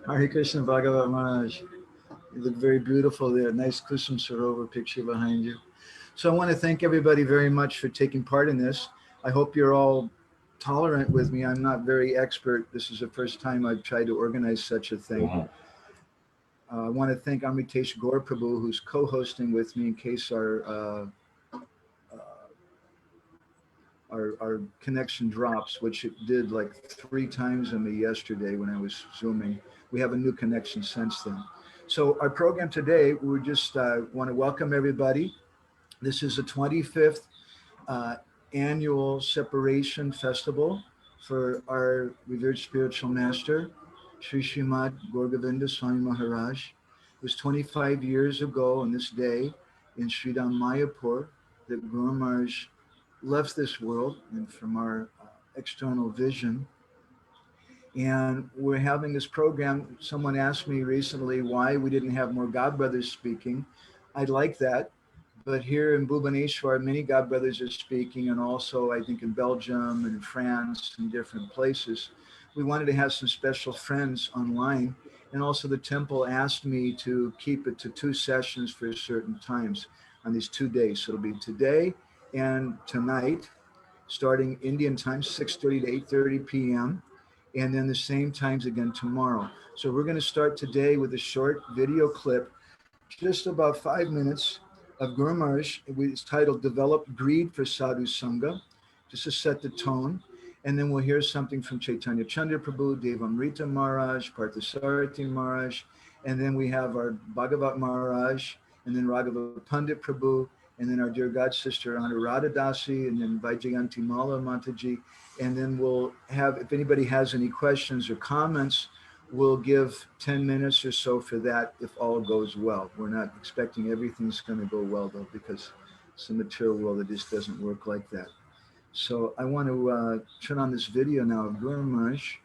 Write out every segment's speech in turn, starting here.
Hare Krishna Bhagavat Maharaj. You look very beautiful there. Nice Kusum Sarovar picture behind you. So I want to thank everybody very much for taking part in this. I hope you're all tolerant with me. I'm not very expert. This is the first time I've tried to organize such a thing. I want to thank Amritesh Gaur Prabhu, who's co-hosting with me in case our connection drops, which it did like 3 times on me yesterday when I was Zooming. We have a new connection since then. So our program today, we just want to welcome everybody. This is the 25th uh, annual separation festival for our revered spiritual master, Sri Srimad Gauragovinda Swami Maharaj. It was 25 years ago on this day in Sridham Mayapur that Guru Maharaj left this world and from our external vision. And we're having this program. Someone asked me recently why we didn't have more God brothers speaking. I'd like that. But here in Bhubaneswar, many God brothers are speaking, and also I think in Belgium and France and different places. We wanted to have some special friends online. And also the temple asked me to keep it to 2 sessions for certain times on these 2 days. So it'll be today and tonight, starting Indian time, 6:30 to 8:30 p.m. And then the same times again tomorrow. So we're going to start today with a short video clip, just about 5 minutes of Guru Maharaj. It's titled Develop Greed for Sadhu Sangha, just to set the tone. And then we'll hear something from Chaitanya Chandra Prabhu, Devamrita Maharaj, Parthasarathi Maharaj, and then we have our Bhagavat Maharaj, and then Raghava Pandit Prabhu, and then our dear God sister Anuradha Dasi, and then Vaijayanti Mala Mataji. And then we'll have, if anybody has any questions or comments, we'll give 10 minutes or so for that if all goes well. We're not expecting everything's going to go well, though, because it's the material world that just doesn't work like that. So I want to turn on this video now of Guru Maharaj.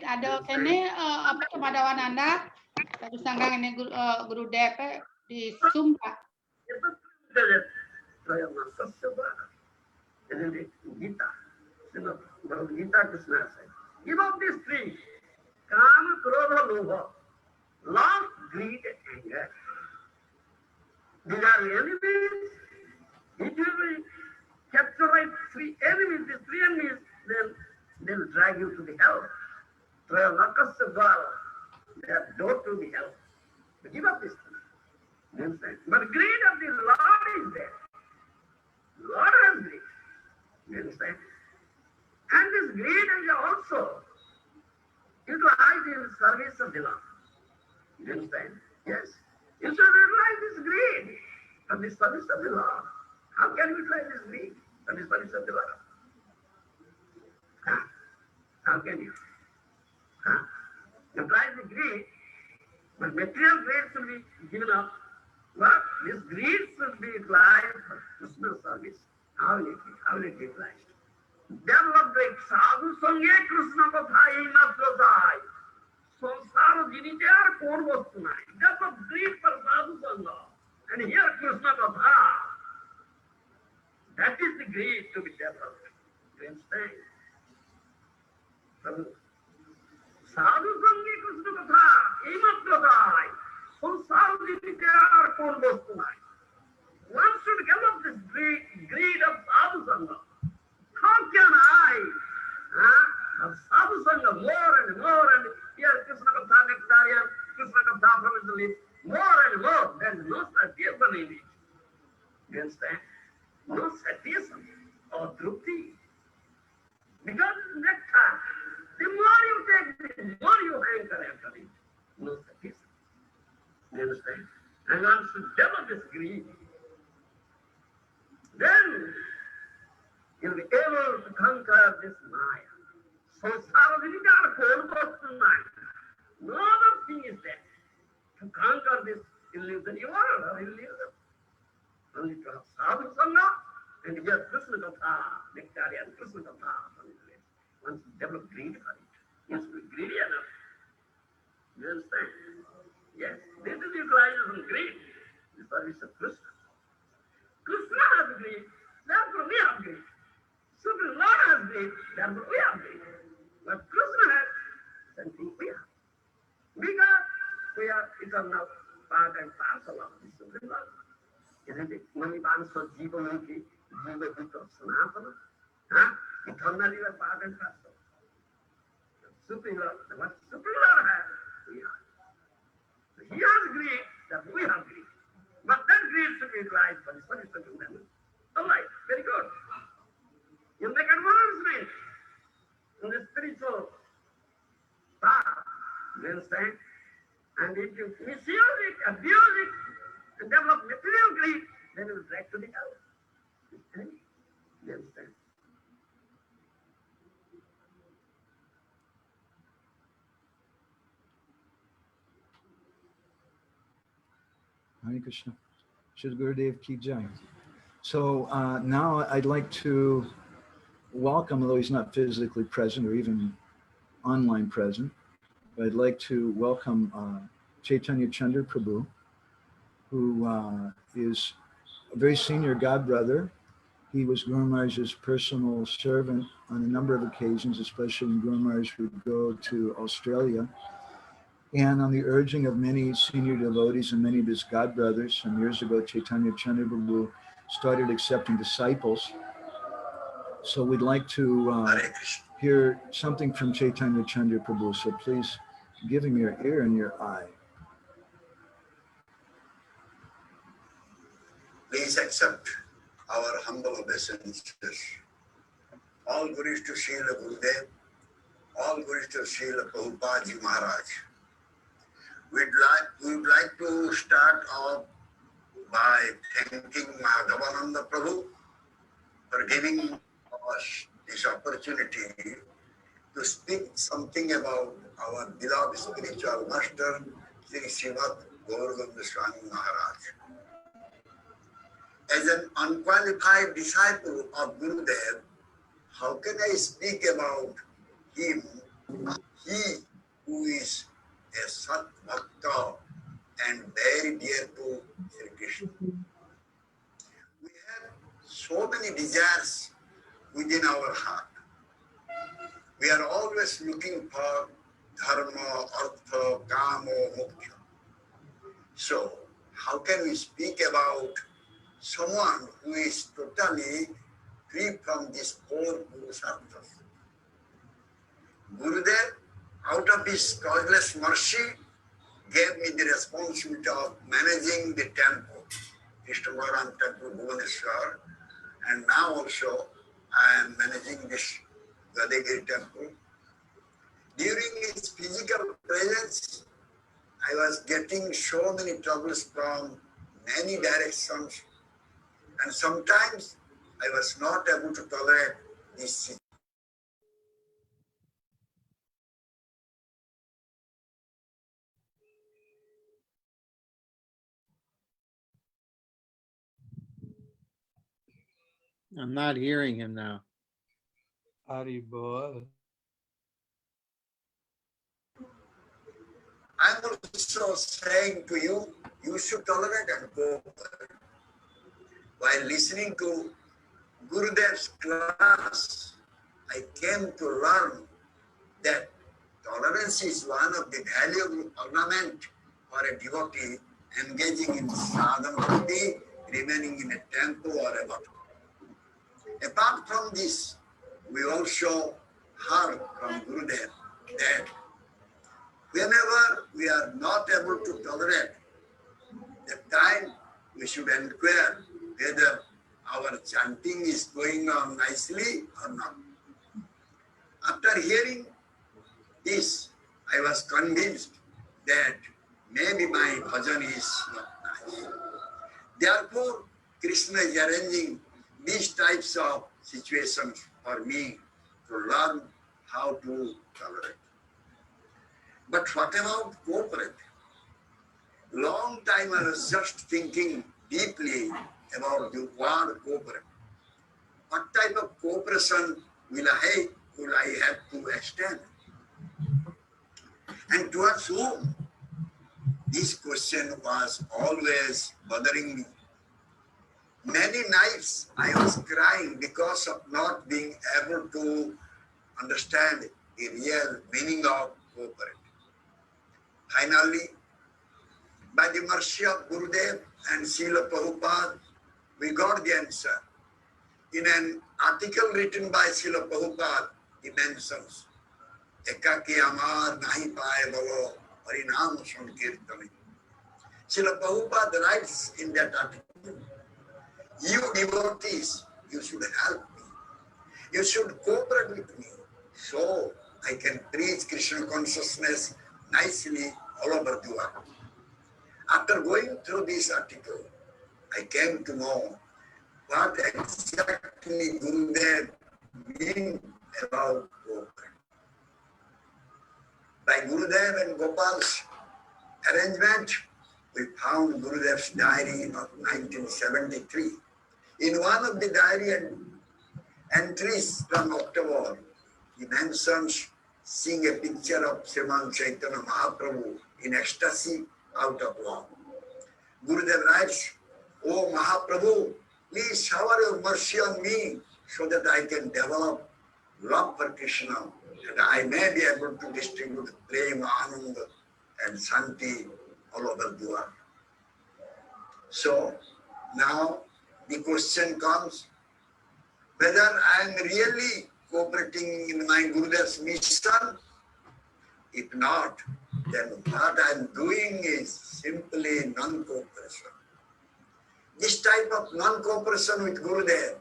Ada kene apa kemadawan Anda terus sanggang ini Gurudev di Sumba. Gita, Gita Krishna said, give up these three: Kama, Krodha, Lobha, love, greed, and anger. These are enemies. If you will capture three enemies, these three enemies, then they will drag you to the hell. They are door to the hell. But give up this thing. You understand? But greed of the Lord is there. Lord has greed. You understand? And this greed is also utilized in service of the Lord. You understand? Yes. You should utilize this greed for the service of the Lord. How can you utilize this greed for the service of the Lord? How can you? Utilize the greed, but material greed should be given up. But this greed should be utilized for Krishna service. How will it be utilized? Develop the sadhu sange Krishna katha ei matro jai. Sansara jinite ar kon vastu nai. Develop greed for sadhu sangha. And here Krishna katha. That is the greed to be developed. You understand? Sadhu sange Krishna katha ei matro jai. Sansara jinite ar kon vastu nai. One should develop this greed of sadhu sangha. How can I have sadhu sangha more and more, and here Krishna Katha nectar, Krishna Katha from his lips, more and more, then no satisfaction in it. You understand? No satisfaction or trupti. Because nectar, the more you take, the more you hanker after it. No satisfaction. You understand? And once you develop this greed, then you'll be able to conquer this Maya. So, no other thing is there. To conquer this illusory world or illusion. Only to have sadhu sangha and hear Krishna Katha, Nectarian Krishna Katha. Once you develop greed for it, you must be greedy enough. You understand? Yes, this is utilization greed, the service of Krishna. Krishna has greed, therefore we have greed. Supreme Lord has greed, therefore we have greed. But Krishna has something we have. Because we are eternal part and parcel of the Supreme Lord. Isn't it? Manipanso Jiva Mukhi, Jiva Bhutta Sanatana. Eternally we are part and parcel. Supreme Lord, what Supreme Lord has, we have. So he has greed, that we have greed. But that greed should be utilized for the service of humanity. All right, very good. You make advancement in the spiritual path. You understand? And if you misuse it, abuse it, and develop material greed, then it will drag to the hell. You understand? Hare Krishna. Srila Gurudev Ki Jai. So now I'd like to welcome, although he's not physically present or even online present, but I'd like to welcome Chaitanya Chandra Prabhu, who is a very senior godbrother. He was Guru Maharaj's personal servant on a number of occasions, especially when Guru Maharaj would go to Australia. And on the urging of many senior devotees and many of his godbrothers, some years ago, Chaitanya Chandra Prabhu started accepting disciples. So we'd like to hear something from Chaitanya Chandra Prabhu. So please give him your ear and your eye. Please accept our humble obeisances. All glories to Srila Gurudev, all glories to Srila Prabhupada Maharaj. We'd like to start off by thanking Madhavananda Prabhu for giving us this opportunity to speak something about our beloved spiritual master, Sri Srimad Gauranga Swami Maharaj. As an unqualified disciple of Gurudev, how can I speak about him, he who is a Sat Bhakta and very dear to Sri Krishna? We have so many desires within our heart. We are always looking for dharma, artha, kama, moksha. So, how can we speak about someone who is totally free from these four purusarthas? Gurudev, out of his causeless mercy, gave me the responsibility of managing the temple, Krishnavaram Temple, Bhubaneswar, and now also I am managing this Gadagiri Temple. During his physical presence, I was getting so many troubles from many directions, and sometimes I was not able to tolerate this situation. I'm not hearing him now. Haribol. I'm also saying to you, you should tolerate and go. While listening to Gurudev's class, I came to learn that tolerance is one of the valuable ornament for a devotee engaging in sadhana bhakti, remaining in a temple or a bhatta. Apart from this, we also heard from Gurudev that whenever we are not able to tolerate, at time we should inquire whether our chanting is going on nicely or not. After hearing this, I was convinced that maybe my bhajan is not nice. Therefore, Krishna is arranging these types of situations for me to learn how to tolerate. But what about cooperate? Long time I was just thinking deeply about the word cooperate. What type of cooperation will I have to extend? And towards whom? This question was always bothering me. Many nights I was crying because of not being able to understand the real meaning of cooperate. Finally, by the mercy of Gurudev and Srila Prabhupada, we got the answer. In an article written by Srila Prabhupada, he mentions, Ekaki amar nahi paye bolo harinam sankirtani. Srila Prabhupada writes in that article, you devotees, you should help me. You should cooperate with me so I can preach Krishna consciousness nicely all over the world. After going through this article, I came to know what exactly Gurudev means about cooperate. By Gurudev and Gopal's arrangement, we found Gurudev's diary of 1973. In one of the diary entries from October, he mentions seeing a picture of Sriman Chaitanya Mahaprabhu in ecstasy out of love. Gurudev writes, "Oh Mahaprabhu, please shower your mercy on me so that I can develop love for Krishna and I may be able to distribute prema, ananda and santi all over the world." So now the question comes, whether I am really cooperating in my Gurudev's mission. If not, then what I am doing is simply non-cooperation. This type of non-cooperation with Gurudev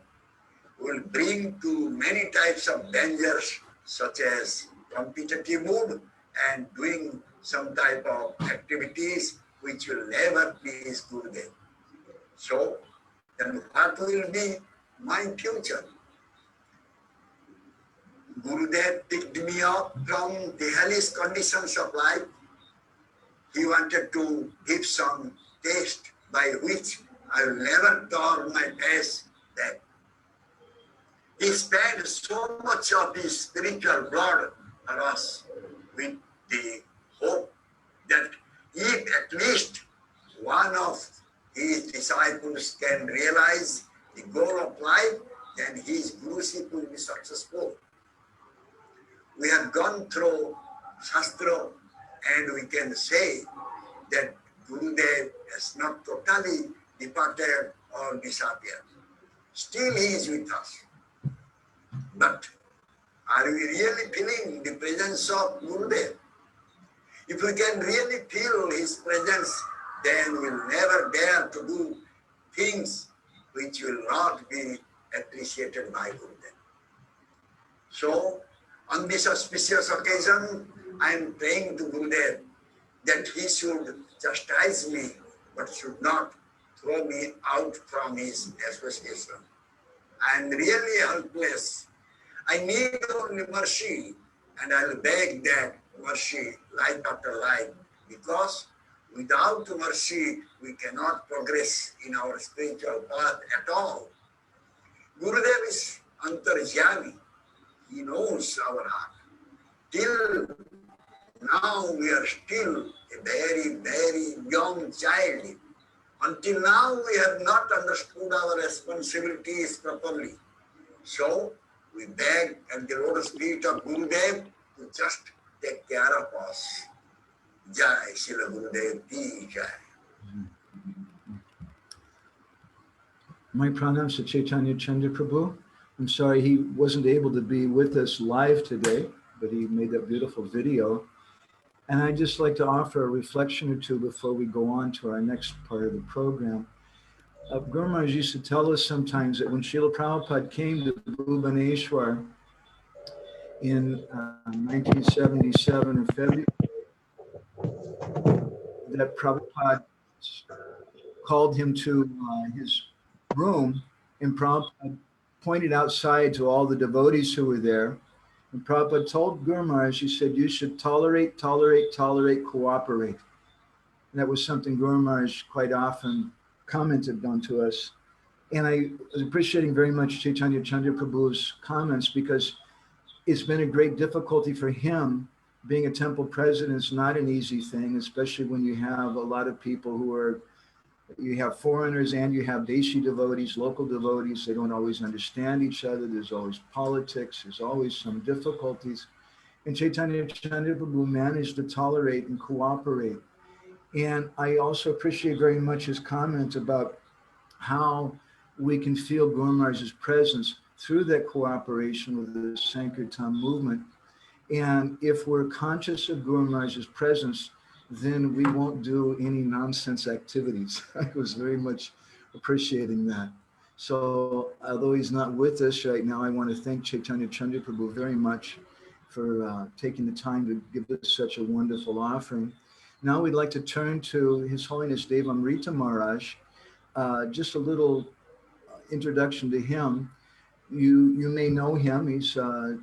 will bring to many types of dangers, such as competitive mood and doing some type of activities which will never please Gurudev. So, then what will be my future? Gurudev picked me up from the hellish conditions of life. He wanted to give some taste by which I will never turn my face back. He spared so much of his spiritual blood for us with the hope that if at least one of his disciples can realize the goal of life, then his guruship will be successful. We have gone through Shastra and we can say that Gurudev has not totally departed or disappeared. Still he is with us. But are we really feeling the presence of Gurudev? If we can really feel his presence, then we'll never dare to do things which will not be appreciated by Gurudev. So, on this auspicious occasion, I am praying to Gurudev that he should chastise me, but should not throw me out from his association. I am really helpless. I need only mercy, and I will beg that mercy life after life, because without mercy, we cannot progress in our spiritual path at all. Gurudev is Antarjami. He knows our heart. Till now, we are still a very, very young child. Until now, we have not understood our responsibilities properly. So, we beg at the lotus feet of Gurudev to just take care of us. Jai Srila Gurudev Ki Jai. My pranams to Chaitanya Chandra Prabhu. I'm sorry he wasn't able to be with us live today, but he made that beautiful video. And I'd just like to offer a reflection or two before we go on to our next part of the program. Guru Maharaj used to tell us sometimes that when Srila Prabhupada came to Bhubaneswar in 1977 in February, that Prabhupada called him to his room, and Prabhupada pointed outside to all the devotees who were there. And Prabhupada told Guru Maharaj, he said, you should tolerate, cooperate. And that was something Guru Maharaj quite often commented on to us. And I was appreciating very much Chaitanya Chandra Prabhu's comments, because it's been a great difficulty for him. Being a temple president is not an easy thing, especially when you have a lot of people who are, you have foreigners and you have Deshi devotees, local devotees. They don't always understand each other. There's always politics. There's always some difficulties. And Chaitanya Chandra Prabhu managed to tolerate and cooperate. And I also appreciate very much his comment about how we can feel Guru Maharaj's presence through that cooperation with the Sankirtan movement. And if we're conscious of Guru Maharaj's presence, then we won't do any nonsense activities. I was very much appreciating that. So although he's not with us right now, I want to thank Chaitanya Chandra Prabhu very much for taking the time to give us such a wonderful offering. Now we'd like to turn to His Holiness Devamrita Maharaj. Just a little introduction to him. You may know him. He's a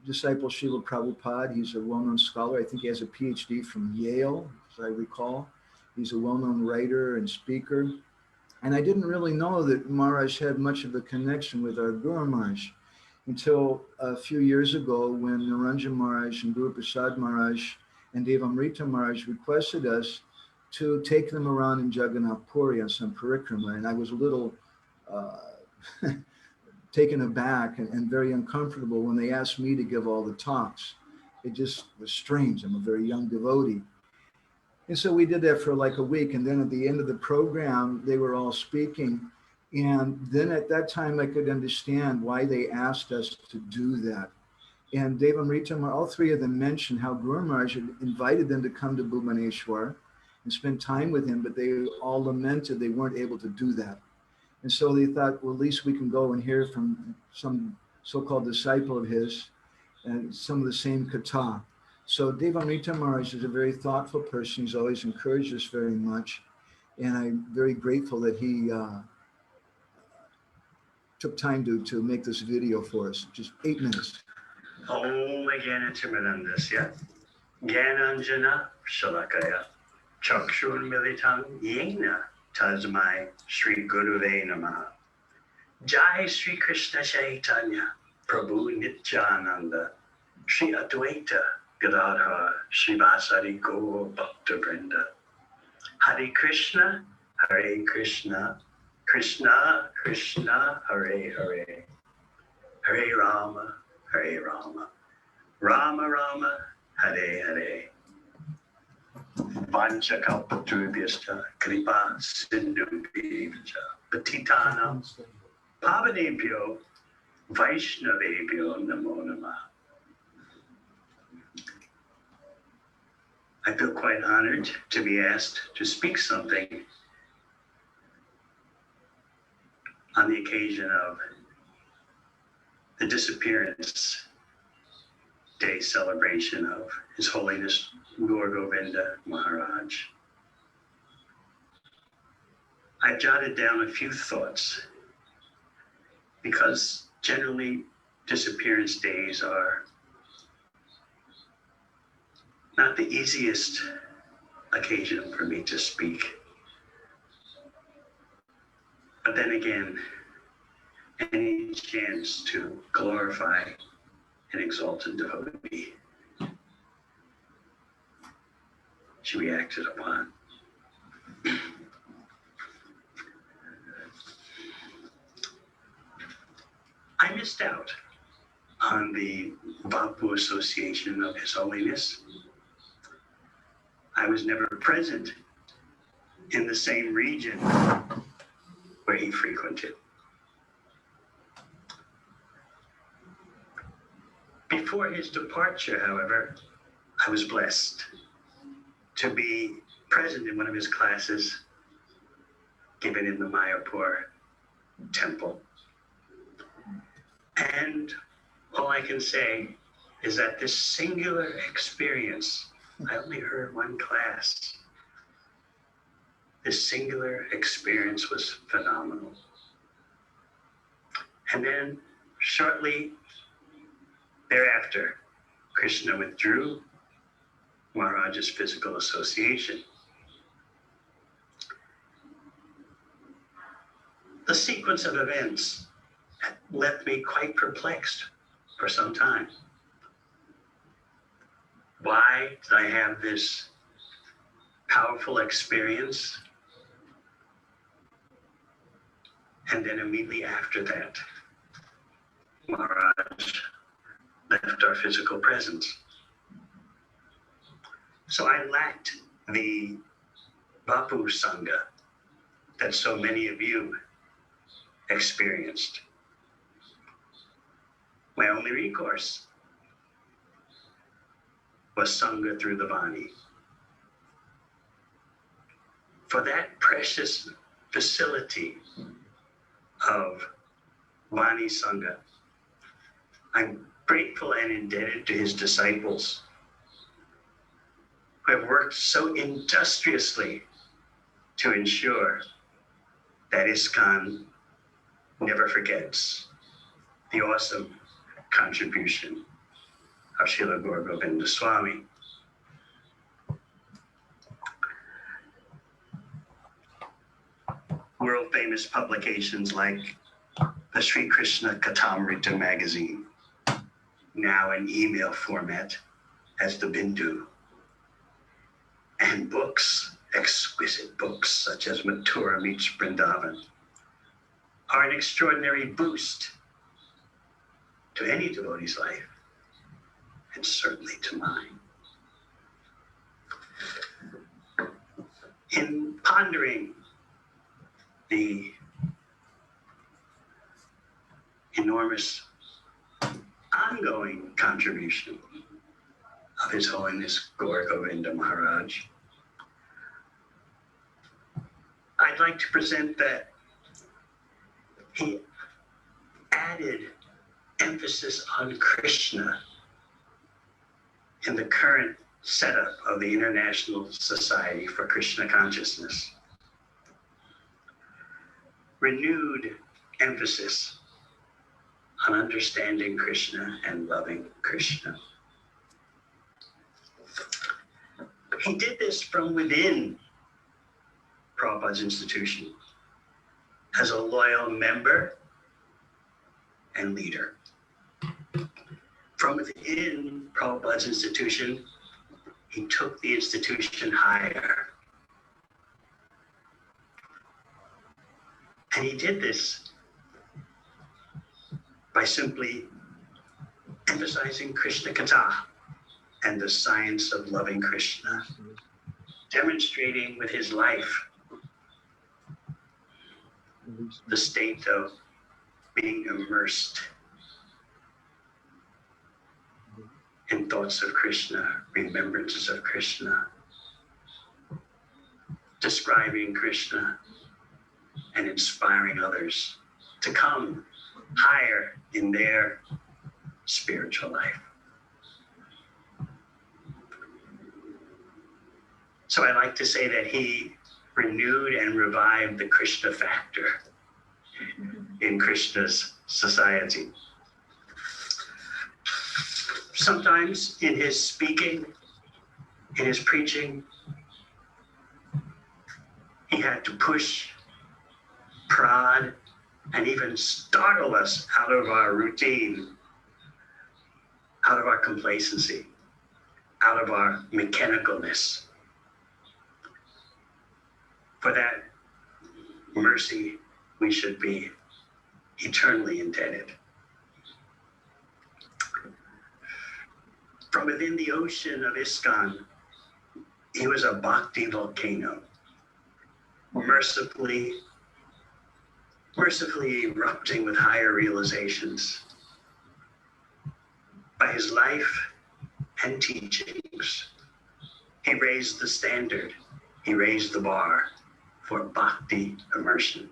disciple of Srila Prabhupada. He's a well-known scholar. I think he has a PhD from Yale, as I recall. He's a well-known writer and speaker. And I didn't really know that Maharaj had much of a connection with our Guru Maharaj until a few years ago, when Naranjan Maharaj and Guru Prasad Maharaj and Devamrita Maharaj requested us to take them around in Jagannath Puri on some parikrama. And I was a little taken aback and very uncomfortable when they asked me to give all the talks. It just was strange. I'm a very young devotee. And so we did that for like a week. And then at the end of the program, they were all speaking. And then at that time, I could understand why they asked us to do that. And Devamrita, all three of them mentioned how Guru Maharaj had invited them to come to Bhubaneswar and spend time with him, but they all lamented they weren't able to do that. And so they thought, well, at least we can go and hear from some so-called disciple of his and some of the same kata. So Devamrita Maharaj is a very thoughtful person. He's always encouraged us very much. And I'm very grateful that he took time to make this video for us, just 8 minutes. Om Jnana Jnananjana Shalakaya Chakshur Militam Yena Tasmai Sri Guruve Namaha. Jai Sri Krishna Chaitanya Prabhu Nityananda Sri Advaita Gadadhar Srivasari Gaur Bhakta Vrinda. Hare Krishna, Krishna Krishna, Hare Hare, Hare Rama, Rama Rama, Hare Hare. Vanchakalpatrubhyascha kripa sindhubhyacha patitanam pavanebhyo vaishnavebhyo namo namah. I feel quite honored to be asked to speak something on the occasion of the disappearance day celebration of His Holiness Gaur Govinda Maharaj. I jotted down a few thoughts because generally disappearance days are not the easiest occasion for me to speak. But then again, any chance to glorify an exalted devotee should be acted upon. I missed out on the Vapu Association of His Holiness. I was never present in the same region where he frequented. Before his departure, however, I was blessed to be present in one of his classes given in the Mayapur temple. And all I can say is that this singular experience, I only heard one class. This singular experience was phenomenal. And then shortly thereafter, Krishna withdrew Maharaj's physical association. The sequence of events left me quite perplexed for some time. Why did I have this powerful experience? And then immediately after that, Maharaj left our physical presence. So I lacked the Bapu Sangha that so many of you experienced. My only recourse was Sangha through the Vani. For that precious facility of Vani Sangha, I'm grateful and indebted to his disciples who have worked so industriously to ensure that ISKCON never forgets the awesome contribution of Srila Gurudev Swami. World famous publications like the Sri Krishna Katamrita magazine, now in email format as the Bindu, and books, exquisite books such as Mathura Meets Vrindavan, are an extraordinary boost to any devotee's life, and certainly to mine. In pondering the enormous ongoing contribution of His Holiness Gaur Govinda Maharaj, I'd like to present that he added emphasis on Krishna in the current setup of the International Society for Krishna Consciousness. Renewed emphasis on understanding Krishna and loving Krishna. He did this from within Prabhupada's institution as a loyal member and leader. From within Prabhupada's institution, he took the institution higher. And he did this by simply emphasizing Krishna Katha and the science of loving Krishna, demonstrating with his life the state of being immersed in thoughts of Krishna, remembrances of Krishna, describing Krishna and inspiring others to come higher in their spiritual life. So I like to say that he renewed and revived the Krishna factor in Krishna's society. Sometimes in his speaking, in his preaching, he had to push, prod, and even startle us out of our routine, out of our complacency, out of our mechanicalness. For that mercy, we should be eternally indebted. From within the ocean of ISKCON, he was a bhakti volcano, mercifully erupting with higher realizations. By his life and teachings. He raised the standard. He raised the bar for bhakti immersion.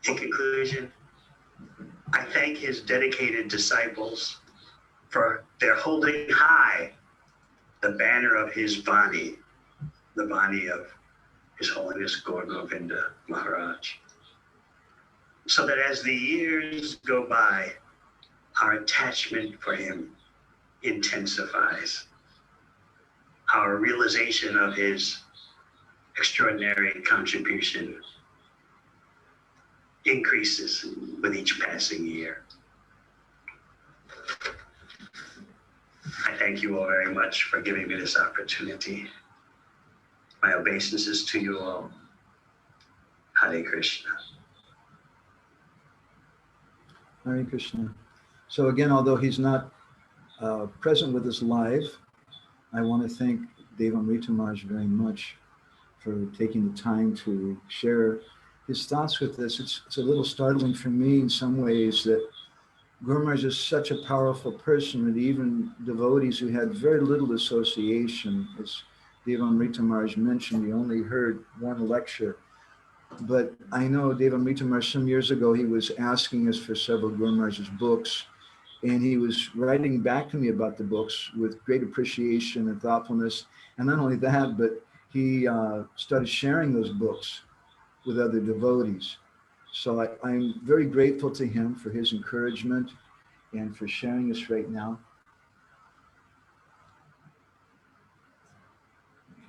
In conclusion, I thank his dedicated disciples for their holding high the banner of his Vani, the Vani of His Holiness Gaur Govinda Maharaj, so that as the years go by, our attachment for him intensifies. Our realization of his extraordinary contribution increases with each passing year. I thank you all very much for giving me this opportunity. My obeisances to you all. Hare Krishna. Hare Krishna. So again, although he's not present with us live, I want to thank Devamrita Maharaj very much for taking the time to share his thoughts with us. It's a little startling for me in some ways that Guru Maharaj is such a powerful person that even devotees who had very little association, as Devamrita Maharaj mentioned, he only heard one lecture. But I know Devamrita Maharaj, some years ago, he was asking us for several Guru Maharaj's books, and he was writing back to me about the books with great appreciation and thoughtfulness. And not only that, but he started sharing those books with other devotees. So I'm very grateful to him for his encouragement and for sharing this right now.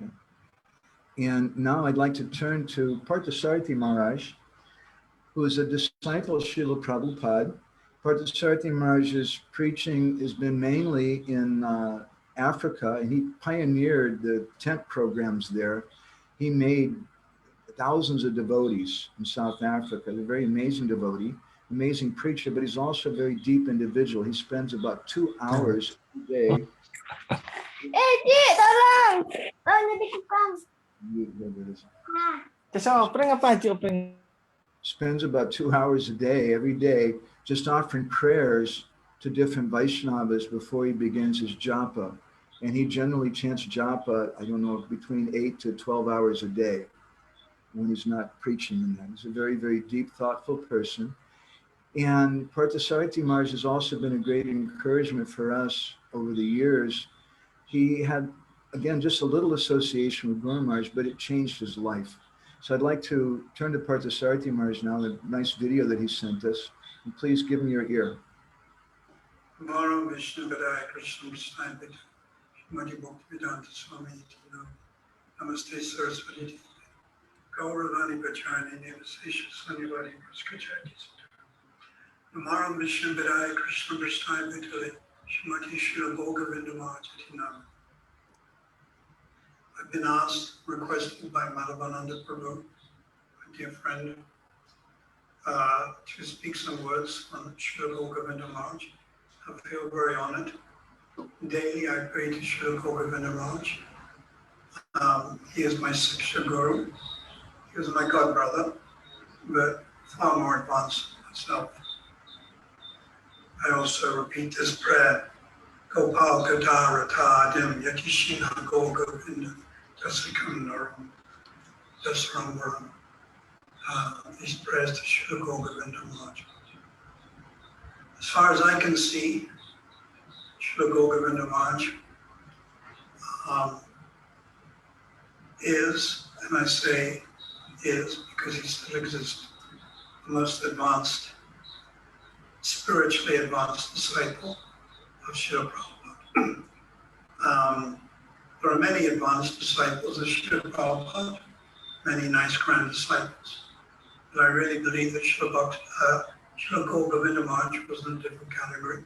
Okay. And now I'd like to turn to Parthasarathi Maharaj, who is a disciple of Srila Prabhupada. Parthasarathi Maharaj's preaching has been mainly in Africa, and he pioneered the tent programs there. He made thousands of devotees in South Africa. He's a very amazing devotee, amazing preacher, but he's also a very deep individual. He spends about 2 hours a day. Spends about 2 hours a day, every day, just offering prayers to different Vaishnavas before he begins his japa. And he generally chants japa, I don't know, between 8 to 12 hours a day when he's not preaching in that. He's a very, very deep, thoughtful person. And Parthasarathi Maharaj has also been a great encouragement for us over the years. He had, again, just a little association with Guru Maharaj, but it changed his life. So I'd like to turn to Parthasarathi Maharaj now, the nice video that he sent us. And please give him your ear. Tomorrow, Vishnu Gadaya Krishna Vishnu Shrimati Bhaktivedanta Swami Namaste Saraswati Gauravani Bachani Nevasesha Sanivadi Praskachati Namaram Vishnu Gadaya Krishna Vishnu Vitali Shrimati Srila Gurudev Mahachatinam. I've been asked, requested by Madhavananda Prabhu, my dear friend, to speak some words on Srila Gurudev Maharaj. I feel very honored. Daily I pray to Srila Gurudev Maharaj. He is my Siksha Guru. He was my god brother, but far more advanced than myself. I also repeat this prayer. Gopal Gadara Tadim Yakishina Go Govinda Dasikam Naram Dasaram Varam. These prayers to Srila Gurudev Maharaj. As far as I can see, Srila Gurudev Maharaj is, and I say is because he still exists, the most advanced, spiritually advanced disciple of Srila Prabhupada. There are many advanced disciples of Srila Prabhupada, many nice grand disciples, but I really believe that Srila Gurudev Maharaj was in a different category,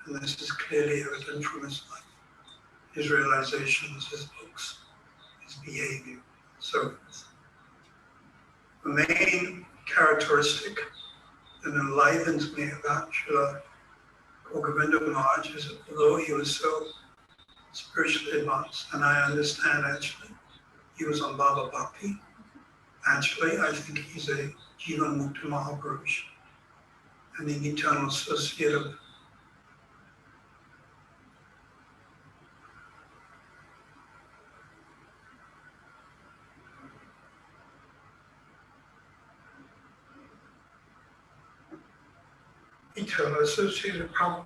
and this is clearly evident from his life, his realizations, his books, his behavior, and so forth. The main characteristic that enlivens me about Srila Gurudev Maharaj is that although he was so spiritually advanced, and I understand actually he was on Baba Bhakti, actually I think he's a Jivan Mukta Mahapurush and an eternal associate of eternal associate of Prabhu.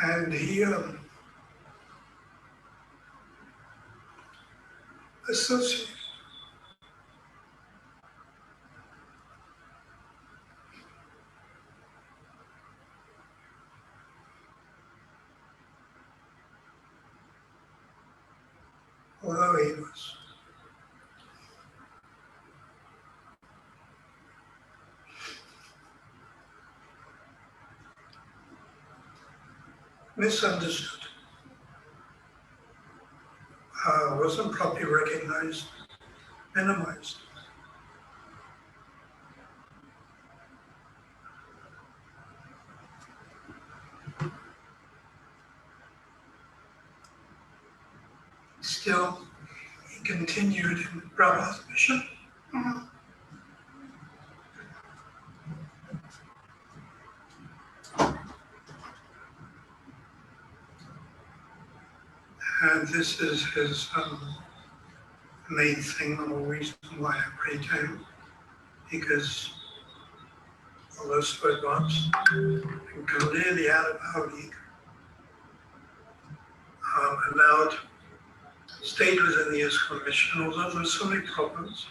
And he associated although he was misunderstood, wasn't properly recognized, minimized. Still, he continued in Prabhupada's mission. And this is his main thing, the whole reason why I pray to him, because although so advanced and clearly out of our league, allowed, stayed within the ISKCON mission, although there were so many problems,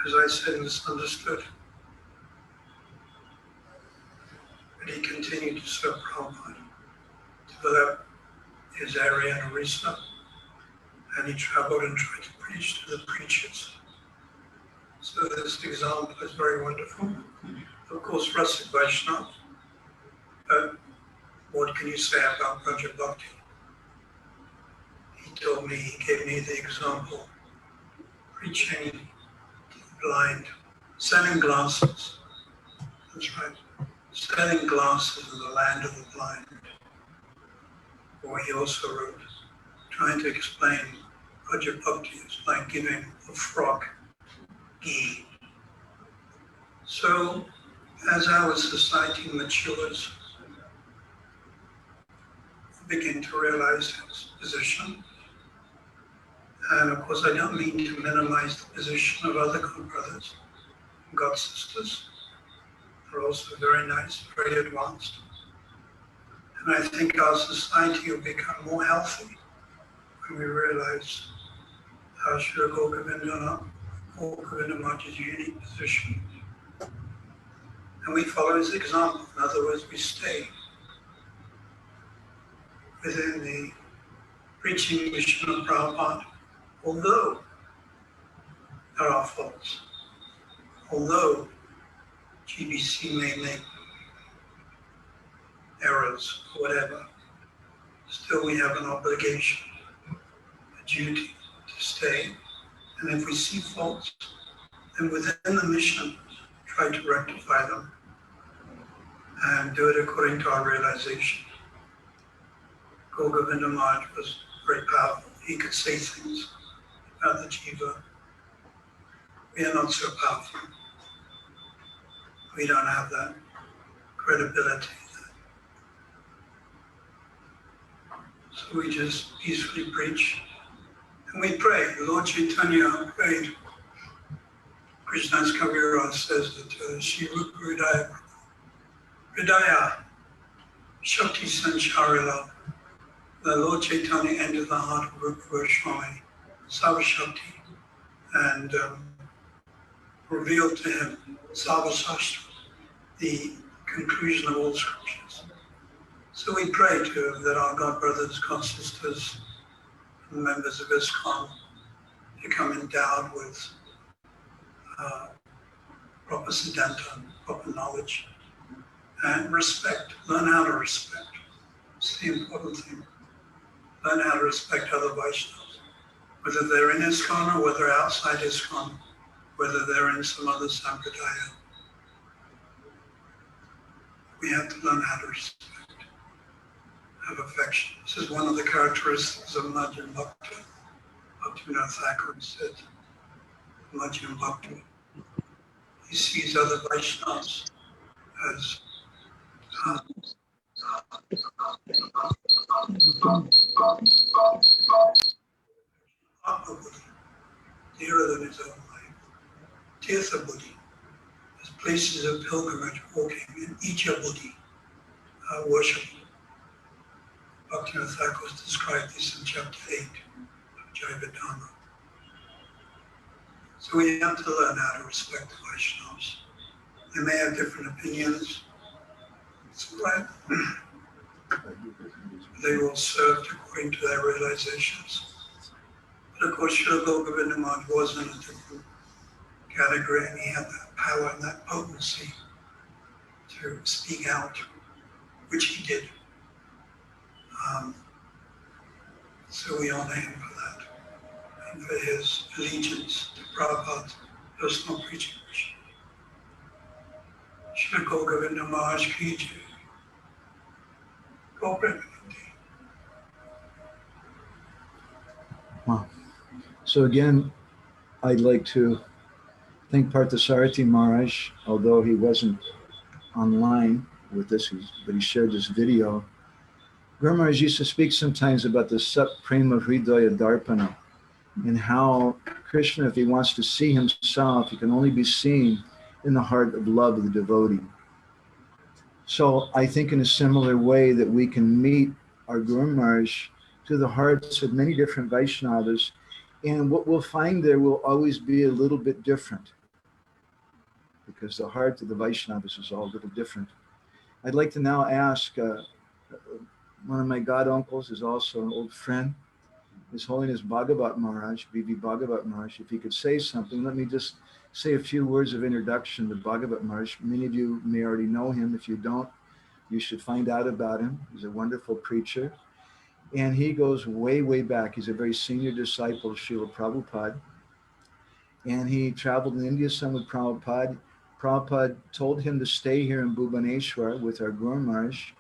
as I said, misunderstood. But he continued to serve Prabhupada, develop his area in Orissa, and he traveled and tried to preach to the preachers. So this example is very wonderful. Of course, Rasik Vaishnava, but what can you say about Braja Bhakti? He told me, he gave me the example, preaching to the blind, selling glasses. That's right, selling glasses in the land of the blind. Or he also wrote, trying to explain Braja Bhakti is like giving a frog ghee. So, as our society matures, we begin to realize his position. And of course, I don't mean to minimize the position of other God brothers and God sisters. They're also very nice, very advanced. And I think our society will become more healthy when we realize how Srila Govinda Maharaj's unique position. And we follow his example. In other words, we stay within the preaching mission of Prabhupada, although there are faults, although GBC may make errors, or whatever, still we have an obligation, a duty to stay. And if we see faults, then within the mission, try to rectify them and do it according to our realization. Govinda Maharaj was very powerful. He could say things about the jiva. We are not so powerful. We don't have that credibility. So we just peacefully preach and we pray. Lord Chaitanya prayed. Krishna's Kaviraj says that Shri Rupa Hridaya Shakti Sancharila, the Lord Chaitanya entered the heart of Rupa Goswami, Sarvashakti, and revealed to him Sarvasastra, the conclusion of all scriptures. So we pray that our God brothers, God sisters, and members of ISKCON become endowed with proper siddhanta, proper knowledge, and respect. Learn how to respect. It's the important thing. Learn how to respect other Vaishnavas, whether they're in ISKCON or whether outside ISKCON, whether they're in some other sampradaya. We have to learn how to respect, have affection. This is one of the characteristics of Madhyam Bhakti. Bhaktivinoda Thakur said, Madhyam Bhakti. He sees other Vaishnavas as Ashabudi worship. Bhaktivinoda Thakur described this in chapter 8 of Jayavadana. So we have to learn how to respect the Vaishnavas. They may have different opinions. It's all right. They will serve according to their realizations. But of course, Srila Govinda Maharaj was in a different category, and he had that power and that potency to speak out, which he did. So we honor him for that, and for his allegiance to Prabhupada's personal preaching mission. Srila Govinda Maharaj ki jai. Go Premanandi. Wow. So again, I'd like to thank Parthasarathi Maharaj, although he wasn't online with us, but he shared this video. Guru Maharaj used to speak sometimes about the Sat Prema Hridaya Darpana, and how Krishna, if he wants to see himself, he can only be seen in the heart of love of the devotee. So I think in a similar way that we can meet our Guru Maharaj to the hearts of many different Vaishnavas, and what we'll find there will always be a little bit different, because the heart of the Vaishnavas is all a little different. I'd like to now ask one of my god uncles, is also an old friend, His Holiness Bhagavat Maharaj, B.V. Bhagavat Maharaj, if he could say something. Let me just say a few words of introduction to Bhagavat Maharaj. Many of you may already know him. If you don't, you should find out about him. He's a wonderful preacher. And he goes way, way back. He's a very senior disciple of Srila Prabhupada. And he traveled in India some with Prabhupada. Prabhupada told him to stay here in Bhubaneswar with our Guru Maharaj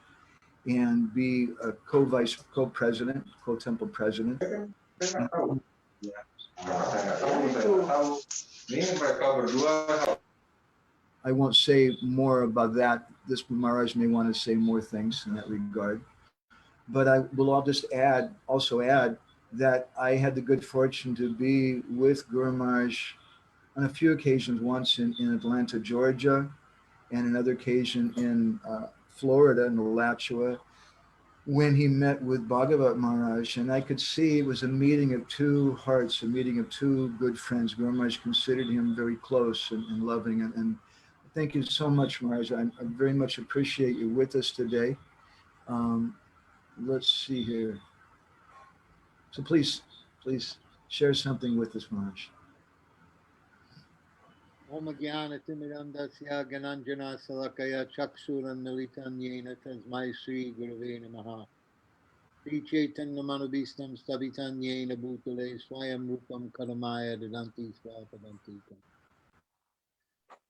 and be a co-president, co-temple president. I won't say more about that. This Maharaj may want to say more things in that regard. But I will all just also add that I had the good fortune to be with Guru Maharaj on a few occasions, once in Atlanta, Georgia, and another occasion in Florida, in Alachua, when he met with Bhagavat Maharaj. And I could see it was a meeting of two hearts, a meeting of two good friends. Guru Maharaj considered him very close and loving. And thank you so much, Maharaj. I very much appreciate you with us today. Let's see here. So please share something with us, Maharaj. Om Jnana Timirandasya Gananjana Salakaya Chaksuran Militan Yena Tasmai Sri Gurave Namaha. Sri Chaitanya Manubhistam Stavitan Yena Bhutale Swayam Rupam Karamaya Dadanti Swapadanti.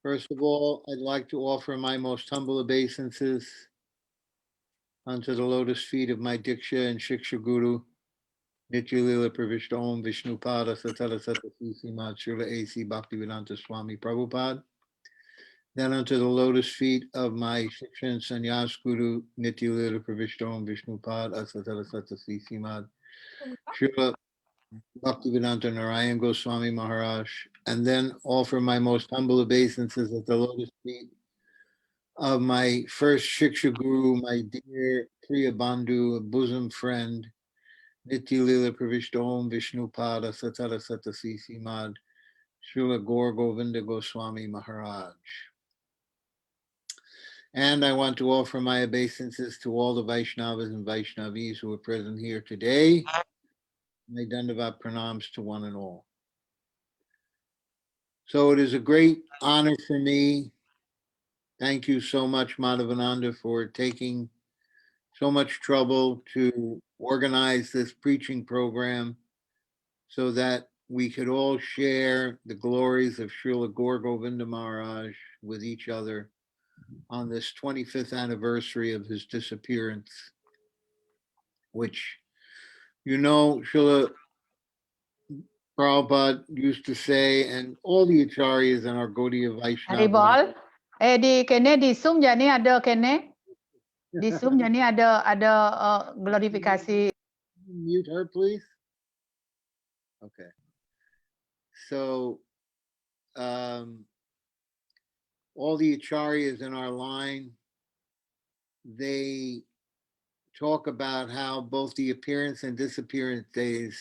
First of all, I'd like to offer my most humble obeisances unto the lotus feet of my Diksha and Shiksha Guru, Nityalila Pravishta Om Vishnupada Satala Satasisi Mat Srila A.C. Bhaktivedanta Swami Prabhupada. Then unto the lotus feet of my Shiksha and Sannyas Guru, Nityalila Pravishta Om Vishnupada Satala Satasisi Mat Srila Bhaktivedanta Narayan Goswami Maharaj. And then offer my most humble obeisances at the lotus feet of my first Shiksha Guru, my dear Priya Bandhu, a bosom friend, Nityalila Pravishta Om Vishnupada Satara Satasisi Mad Srila Gaur Govinda Goswami Maharaj. And I want to offer my obeisances to all the Vaishnavas and Vaishnavis who are present here today. My Dandavat pranams to one and all. So it is a great honor for me. Thank you so much, Madhavananda, for taking so much trouble to organize this preaching program so that we could all share the glories of Srila Gaur Govinda Maharaj with each other on this 25th anniversary of his disappearance, which, you know, Srila Prabhupada used to say, and all the acharyas in our Gaudiya Vaishnava. Haribol. Di kene di Zoom je ni ada kene. Di Zoom je ni ada glorifikasi. Mute her, please. Okay. So, all the acharyas in our line they talk about how both the appearance and disappearance days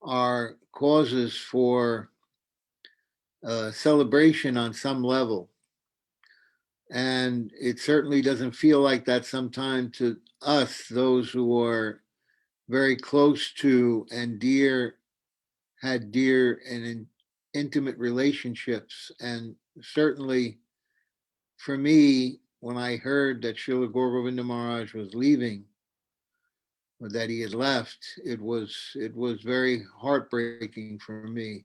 are causes for celebration on some level. And it certainly doesn't feel like that sometimes to us, those who are very close to and had dear and intimate relationships. And certainly for me, when I heard that Srila Gauragovinda Maharaj was leaving, or that he had left, it was very heartbreaking for me.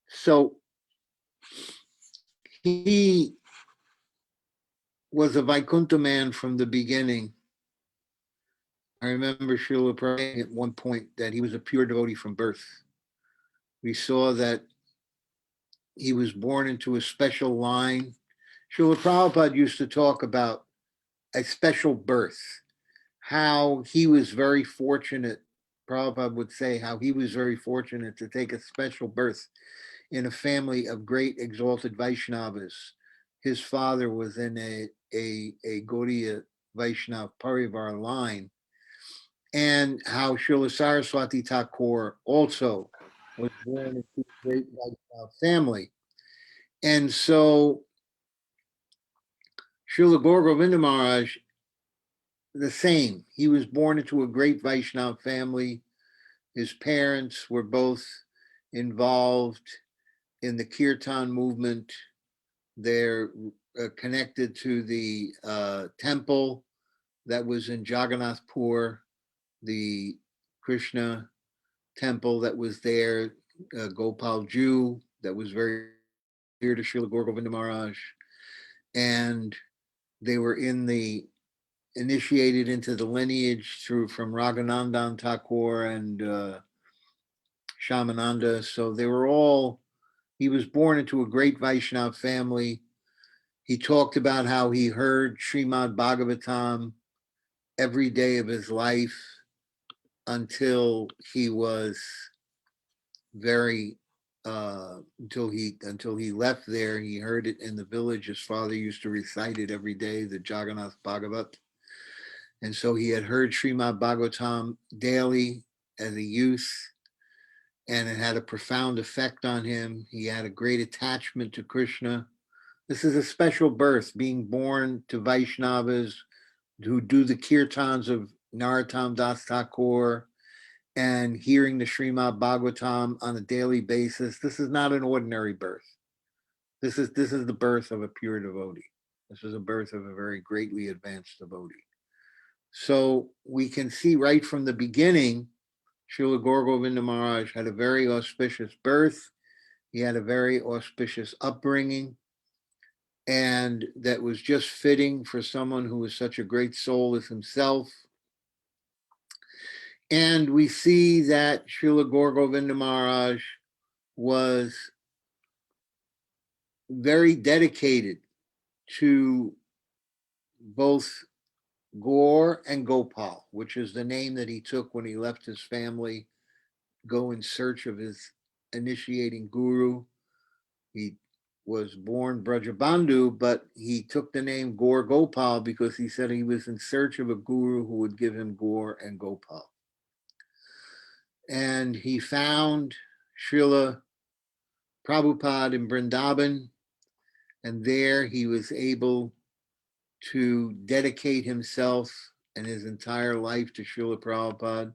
So he was a Vaikuntha man from the beginning. I remember Srila Prabhupada at one point that he was a pure devotee from birth. We saw that he was born into a special line. Srila Prabhupada used to talk about a special birth, how he was very fortunate. Prabhupada would say how he was very fortunate to take a special birth in a family of great exalted Vaishnavas. His father was in a Gaudiya Vaishnav Parivar line, and how Srila Saraswati Thakur also was born into a great Vaishnav family. And so Srila Gauragovinda Maharaj, the same. He was born into a great Vaishnav family. His parents were both involved in the Kirtan movement. They're connected to the temple that was in Jagannathpur, the Krishna temple that was there, Gopal Jew, that was very dear to Srila Gauragovinda Maharaj. And they were initiated into the lineage from Raghuనంdan Thakur and Shamananda. So they were all, he was born into a great Vaishnav family. He talked about how he heard Srimad Bhagavatam every day of his life until he was very, until he left there. He heard it in the village. His father used to recite it every day, the Jagannath Bhagavat. And so he had heard Srimad Bhagavatam daily as a youth, and it had a profound effect on him. He had a great attachment to Krishna. This is a special birth, being born to Vaishnavas who do the kirtans of Narottam Das Thakur and hearing the Srimad Bhagavatam on a daily basis. This is not an ordinary birth. This is the birth of a pure devotee. This is a birth of a very greatly advanced devotee. So we can see right from the beginning, Srila Gauragovinda Maharaj had a very auspicious birth. He had a very auspicious upbringing, and that was just fitting for someone who was such a great soul as himself. And we see that Srila Gauragovinda Maharaj was very dedicated to both Gaur and Gopal, which is the name that he took when he left his family, go in search of his initiating guru. He was born Brajabandhu, but he took the name Gaur Gopal because he said he was in search of a guru who would give him Gaur and Gopal. And he found Srila Prabhupada in Vrindavan, and there he was able to dedicate himself and his entire life to Srila Prabhupada.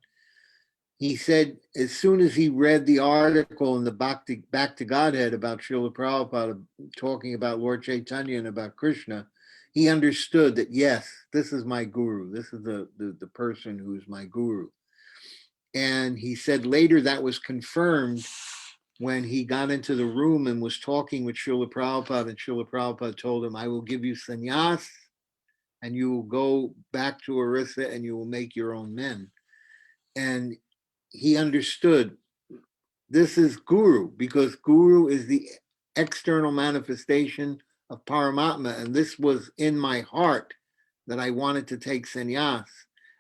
He said as soon as he read the article in the Back to Godhead about Srila Prabhupada talking about Lord Chaitanya and about Krishna, he understood that, yes, this is my guru. This is the person who is my guru. And he said later that was confirmed when he got into the room and was talking with Srila Prabhupada, and Srila Prabhupada told him, I will give you sannyas, and you will go back to Orissa and you will make your own men. And he understood this is Guru, because Guru is the external manifestation of Paramatma. And this was in my heart that I wanted to take sannyas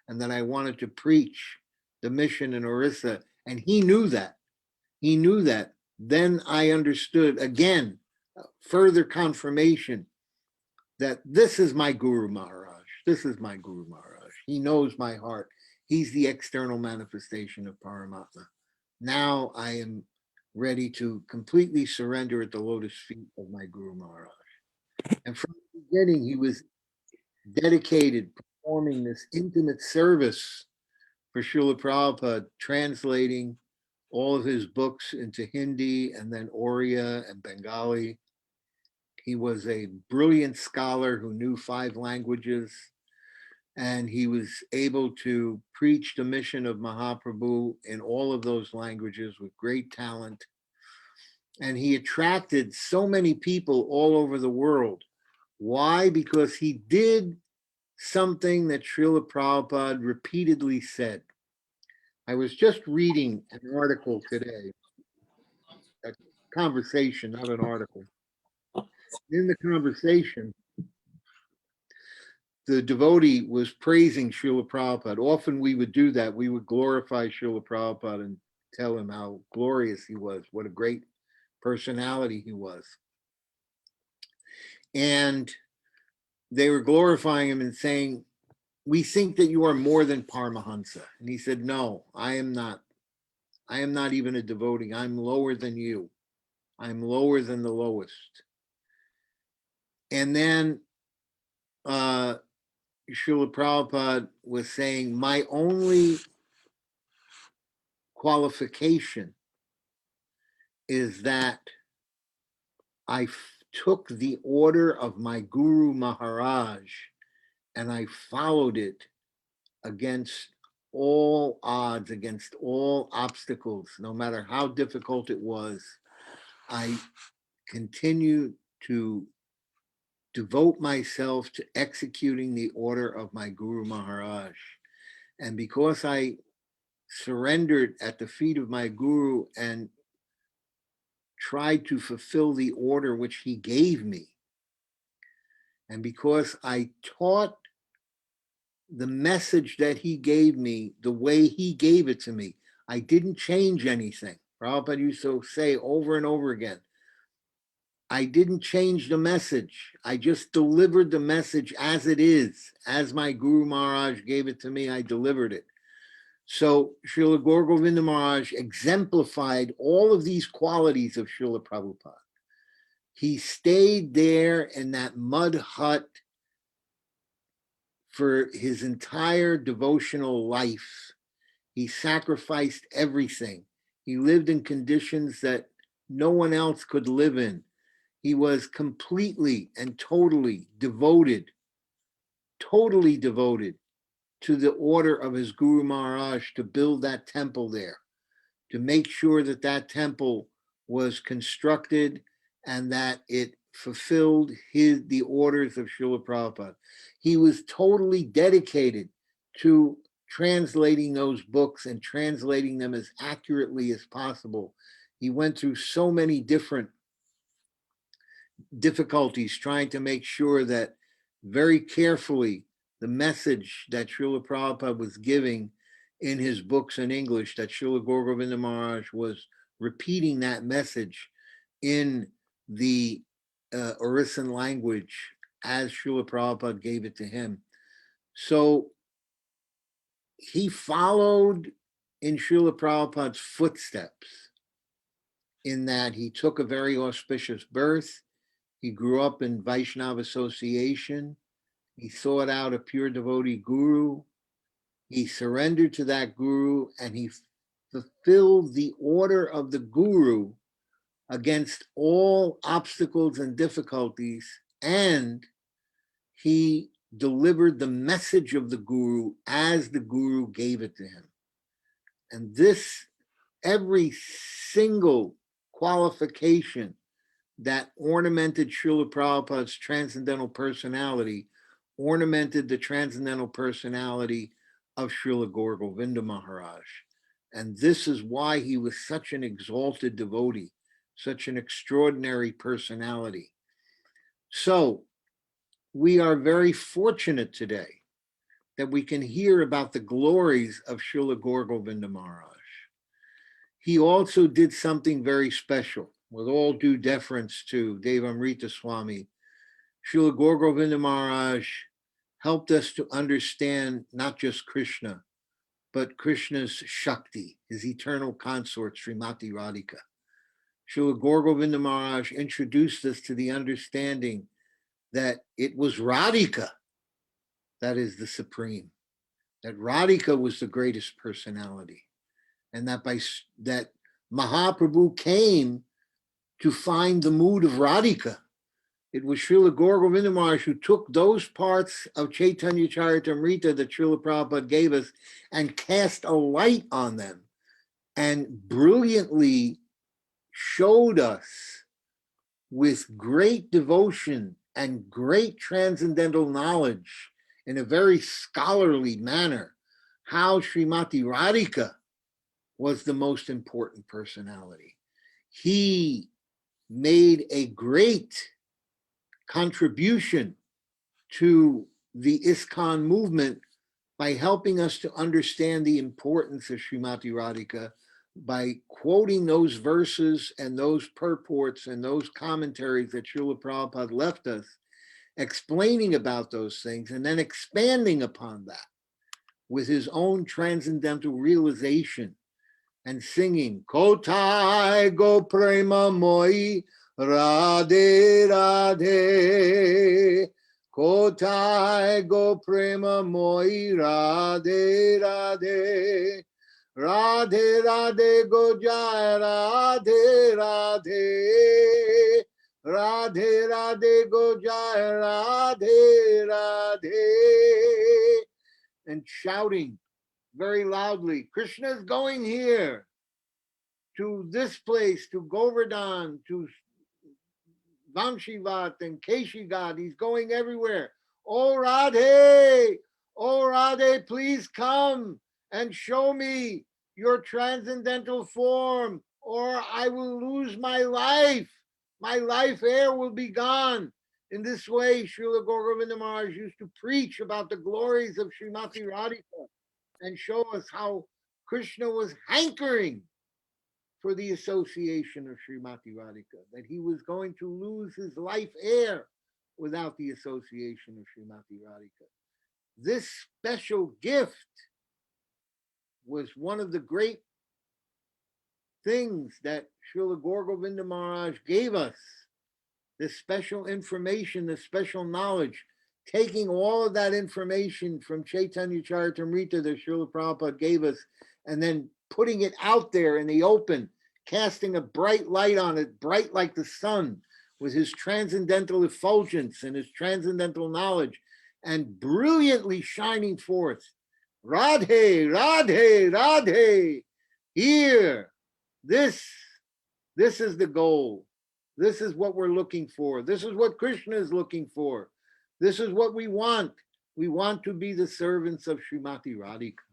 and that I wanted to preach the mission in Orissa. And he knew that. He knew that. Then I understood, again, further confirmation that this is my Guru Maharaj. This is my Guru Maharaj. He knows my heart. He's the external manifestation of Paramatma. Now I am ready to completely surrender at the lotus feet of my Guru Maharaj. And from the beginning, he was dedicated, performing this intimate service for Srila Prabhupada, translating all of his books into Hindi and then Oriya and Bengali. He was a brilliant scholar who knew 5 languages, and he was able to preach the mission of Mahaprabhu in all of those languages with great talent. And he attracted so many people all over the world. Why? Because he did something that Srila Prabhupada repeatedly said. I was just reading an article today, a conversation, not an article. In the conversation, the devotee was praising Srila Prabhupada. Often we would do that. We would glorify Srila Prabhupada and tell him how glorious he was, what a great personality he was. And they were glorifying him and saying, we think that you are more than Paramahansa. And he said, no, I am not. I am not even a devotee. I'm lower than you. I'm lower than the lowest. And then Srila Prabhupada was saying, my only qualification is that I took the order of my Guru Maharaj and I followed it against all odds, against all obstacles, no matter how difficult it was. I continued to devote myself to executing the order of my Guru Maharaj. And because I surrendered at the feet of my Guru and tried to fulfill the order which he gave me, and because I taught the message that he gave me the way he gave it to me, I didn't change anything. Prabhupada used to say over and over again, I didn't change the message. I just delivered the message as it is. As my Guru Maharaj gave it to me, I delivered it. So Srila Gaur Govinda Maharaj exemplified all of these qualities of Srila Prabhupada. He stayed there in that mud hut for his entire devotional life. He sacrificed everything. He lived in conditions that no one else could live in. He was completely and totally devoted to the order of his Guru Maharaj to build that temple there, to make sure that that temple was constructed and that it fulfilled the orders of Srila Prabhupada. He was totally dedicated to translating those books and translating them as accurately as possible. He went through so many different difficulties trying to make sure that very carefully the message that Srila Prabhupada was giving in his books in English, that Srila Gaur Govinda Maharaj was repeating that message in the Orisan language as Srila Prabhupada gave it to him. So he followed in Srila Prabhupada's footsteps in that he took a very auspicious birth. He grew up in Vaishnava association. He sought out a pure devotee guru. He surrendered to that guru and he fulfilled the order of the guru against all obstacles and difficulties. And he delivered the message of the guru as the guru gave it to him. And this, every single qualification that ornamented Srila Prabhupada's transcendental personality, ornamented the transcendental personality of Srila Gaur Govinda Maharaj. And this is why he was such an exalted devotee, such an extraordinary personality. So we are very fortunate today that we can hear about the glories of Srila Gaur Govinda Maharaj. He also did something very special. With all due deference to Devamrita Swami, Srila Gaur Govinda Maharaj helped us to understand not just Krishna, but Krishna's Shakti, his eternal consort, Srimati Radhika. Srila Gaur Govinda Maharaj introduced us to the understanding that it was Radhika that is the supreme, that Radhika was the greatest personality, and that that Mahaprabhu came to find the mood of Radhika. It was Srila Gaur Govinda Maharaj who took those parts of Chaitanya Charitamrita that Srila Prabhupada gave us and cast a light on them and brilliantly showed us with great devotion and great transcendental knowledge in a very scholarly manner how Srimati Radhika was the most important personality. He made a great contribution to the ISKCON movement by helping us to understand the importance of Srimati Radhika by quoting those verses and those purports and those commentaries that Srila Prabhupada left us, explaining about those things and then expanding upon that with his own transcendental realization and singing, Kotai go prema moi, Radhe Radhe, Kotai go prema moi, Radhe Radhe, Radhe Radhe go jai, Radhe Radhe, Radhe Radhe go jai, Radhe Radhe, and shouting very loudly, Krishna is going here, to this place, to Govardhan, to Vamshivat and Keshigat. He's going everywhere. Oh Radhe, please come and show me your transcendental form, or I will lose my life. My life air will be gone. In this way, Srila Gaur Govinda Maharaj used to preach about the glories of Srimati Radhika and show us how Krishna was hankering for the association of Srimati Radhika, that he was going to lose his life air without the association of Srimati Radhika. This special gift was one of the great things that Srila Gaur Govinda Maharaj gave us, this special information, this special knowledge, taking all of that information from Chaitanya Charitamrita that Srila Prabhupada gave us, and then putting it out there in the open, casting a bright light on it, bright like the sun, with his transcendental effulgence and his transcendental knowledge, and brilliantly shining forth. Radhe, Radhe, Radhe, here, this is the goal. This is what we're looking for. This is what Krishna is looking for. This is what we want. We want to be the servants of Srimati Radhika.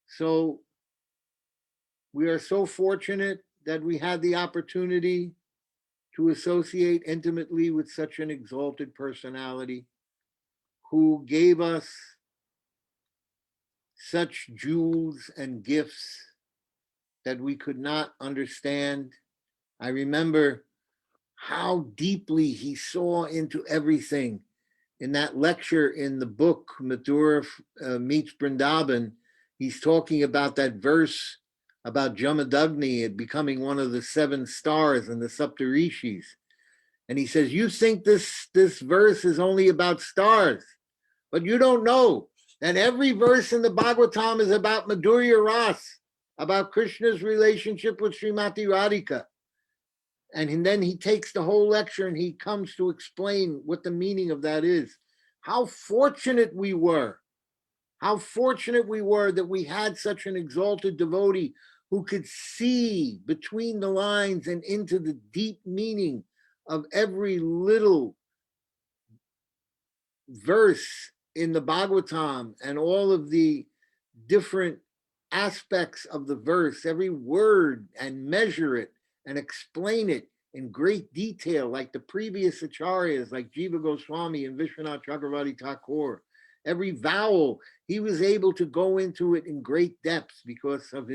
So we are so fortunate that we had the opportunity to associate intimately with such an exalted personality who gave us such jewels and gifts that we could not understand. I remember how deeply he saw into everything. In that lecture in the book, Mathura Meets Vrindavan, he's talking about that verse about Jamadagni becoming one of the 7 stars in the Saptarishis. And he says, you think this verse is only about stars, but you don't know that every verse in the Bhagavatam is about Madhurya Ras, about Krishna's relationship with Srimati Radhika. And then he takes the whole lecture and he comes to explain what the meaning of that is. How fortunate we were. How fortunate we were that we had such an exalted devotee who could see between the lines and into the deep meaning of every little verse in the Bhagavatam and all of the different aspects of the verse, every word, and measure it and explain it in great detail, like the previous acharyas, like Jiva Goswami and Vishwanath Chakravarti Thakur. Every vowel, he was able to go into it in great depth because of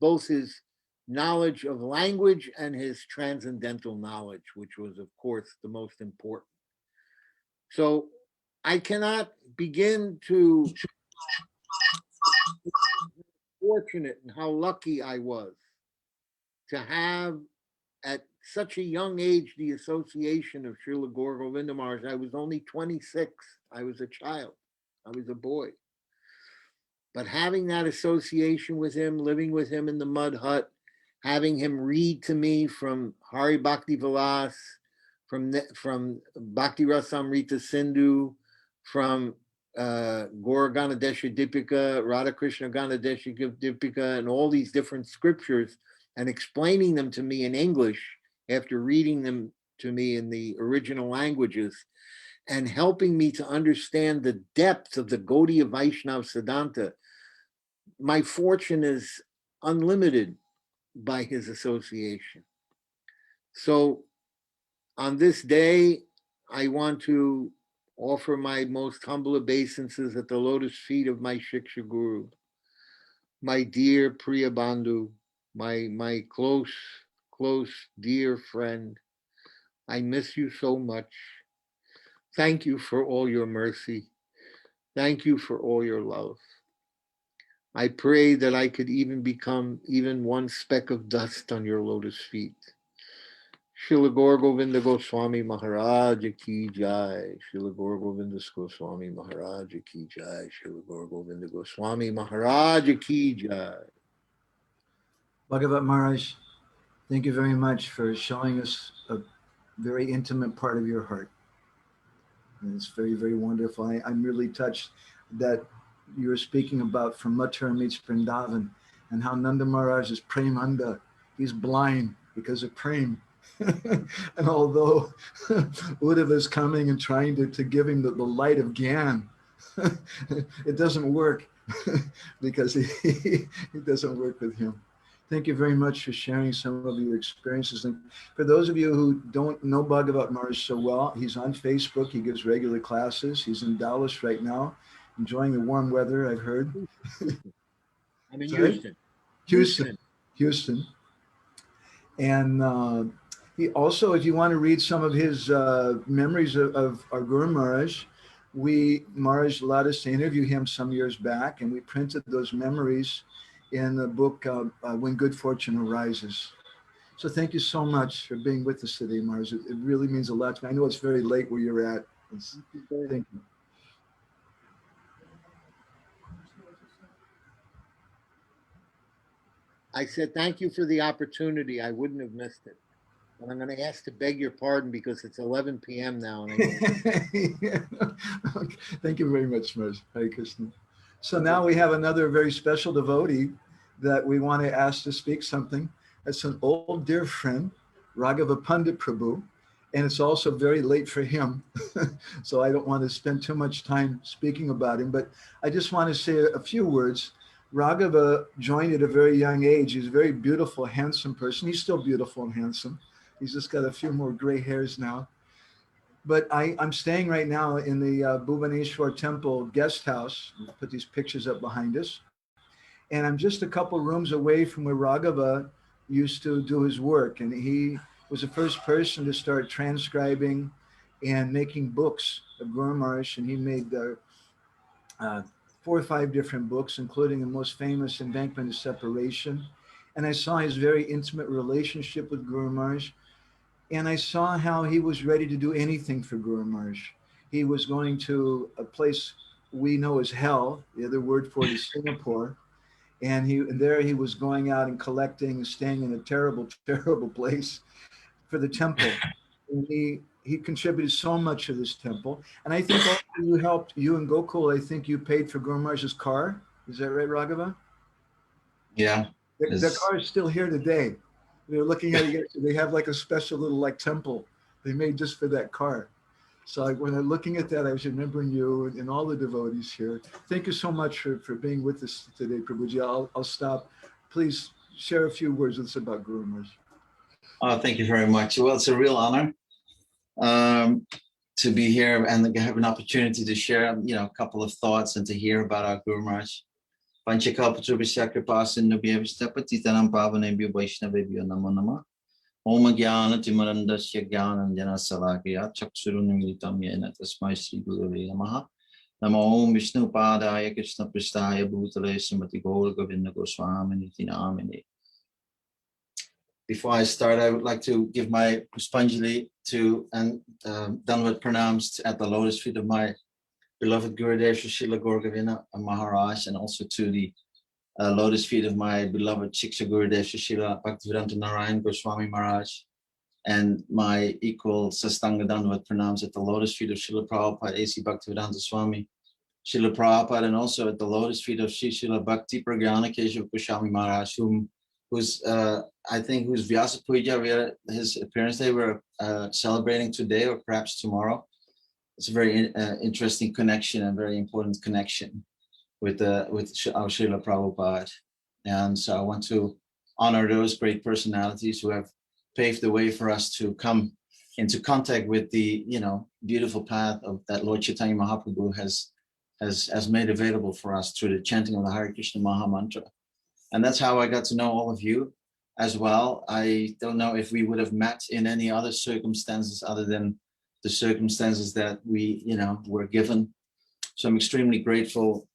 both his knowledge of language and his transcendental knowledge, which was, of course, the most important. So I cannot begin to fortunate and how lucky I was to have at such a young age the association of Srila Gurudev Maharaj. I was only 26. I was a child. I was a boy. But having that association with him, living with him in the mud hut, having him read to me from Hari Bhakti Vilas, from Bhakti Rasamrita Sindhu, from Gaura Ganadesha Dipika, Radhakrishna Ganadesha Dipika, and all these different scriptures, and explaining them to me in English after reading them to me in the original languages, and helping me to understand the depth of the Gaudiya Vaishnava Siddhanta. My fortune is unlimited by his association. So on this day, I want to offer my most humble obeisances at the lotus feet of my Shiksha Guru, my dear Priya Bandhu, my close, dear friend. I miss you so much. Thank you for all your mercy. Thank you for all your love. I pray that I could even become even one speck of dust on your lotus feet. Srila Gaura Govinda Goswami Maharaj Ki Jai. Srila Gaura Govinda Goswami Maharaj Ki Jai. Srila Gaura Govinda Goswami Maharaj Ki Jai. Bhagavat Maharaj, thank you very much for showing us a very intimate part of your heart. And it's very, very wonderful. I'm really touched that you were speaking about from Mathura meets Vrindavan and how Nanda Maharaj is Premanda. He's blind because of Prem. And although Uddhava is coming and trying to give him the light of Gyan, it doesn't work because he doesn't work with him. Thank you very much for sharing some of your experiences. And for those of you who don't know Bhagavat Maharaj so well, he's on Facebook. He gives regular classes. He's in Dallas right now, enjoying the warm weather, I've heard. I'm in Sorry? Houston. And he also, if you want to read some of his memories of our Guru Maharaj, Maharaj allowed us to interview him some years back, and we printed those memories in the book, When Good Fortune Arises. So thank you so much for being with us today, Maharaj. It really means a lot to me. I know it's very late where you're at. Thank you. I said, thank you for the opportunity. I wouldn't have missed it. And I'm going to ask to beg your pardon because it's 11 p.m. now. And Yeah. Thank you very much, Maharaj. Hare Krishna. So now we have another very special devotee that we want to ask to speak something. It's an old dear friend, Raghava Pandit Prabhu, and it's also very late for him. So I don't want to spend too much time speaking about him, but I just want to say a few words. Raghava joined at a very young age. He's a very beautiful, handsome person. He's still beautiful and handsome. He's just got a few more gray hairs now. But I'm staying right now in the Bhuvaneshwar Temple guest house. We'll put these pictures up behind us. And I'm just a couple rooms away from where Raghava used to do his work. And he was the first person to start transcribing and making books of Guru Maharaj. And he made 4 or 5 different books, including the most famous, Embankment of Separation. And I saw his very intimate relationship with Guru Maharaj. And I saw how he was ready to do anything for Guru Maharaj. He was going to a place we know as hell. The other word for it is Singapore. And there he was going out and collecting and staying in a terrible, terrible place for the temple. And he contributed so much to this temple. And I think also you helped, you and Gokul, I think you paid for Guru Maharaj's car. Is that right, Raghava? Yeah. The car is still here today. They're looking at it. They have like a special little like temple they made just for that car. So when I'm looking at that, I was remembering you and all the devotees here. Thank you so much for being with us today, Prabhuji. I'll stop. Please share a few words with us about Guru Maharaj. Oh, thank you very much. Well, it's a real honor to be here and have an opportunity to share, a couple of thoughts and to hear about our Guru Maharaj. Panchakalpatrubhisya kripasinubhya vistapatitanam pavanebhyo vaishnavebhyo namo namah. Om Jnana Timarandasya Jnananjana Salakaya Chaksurunamilitam Yena Tasmai Sri Gurave Namaha. Namo Om Vishnu Padaya Krishna Pristaya Bhutale Srimati Gaura Govinda Goswami Niti Namine. Before I start, I would like to give my Puspanjali to and Dandavat pranams at the lotus feet of my beloved Gurudev Srila Gurudev Maharaj, and also to the lotus feet of my beloved Shiksha Gurudev Srila Bhaktivedanta Narayan Goswami Maharaj, and my equal Sastanga Dandavat pranams at the lotus feet of Srila Prabhupada A.C. Bhaktivedanta Swami, Srila Prabhupada, and also at the lotus feet of Srila Bhakti Pragyana Keshav Goswami Maharaj, whose Vyasa Puja, his appearance day, we're celebrating today or perhaps tomorrow. It's a very interesting connection and very important connection with our Srila Prabhupada. And so I want to honor those great personalities who have paved the way for us to come into contact with the beautiful path of that Lord Chaitanya Mahaprabhu has made available for us through the chanting of the Hare Krishna Maha Mantra. And that's how I got to know all of you as well. I don't know if we would have met in any other circumstances other than the circumstances that we were given. So I'm extremely grateful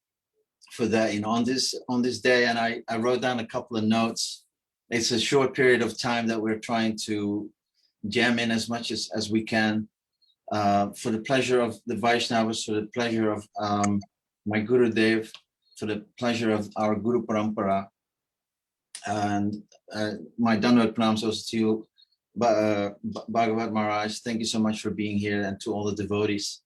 for that. On this day, and I wrote down a couple of notes. It's a short period of time that we're trying to jam in as much as we can for the pleasure of the Vaishnavas, for the pleasure of my Gurudev, for the pleasure of our Guru Parampara. And my Dandavat pranams also to you, Bhagavat Maharaj. Thank you so much for being here, and to all the devotees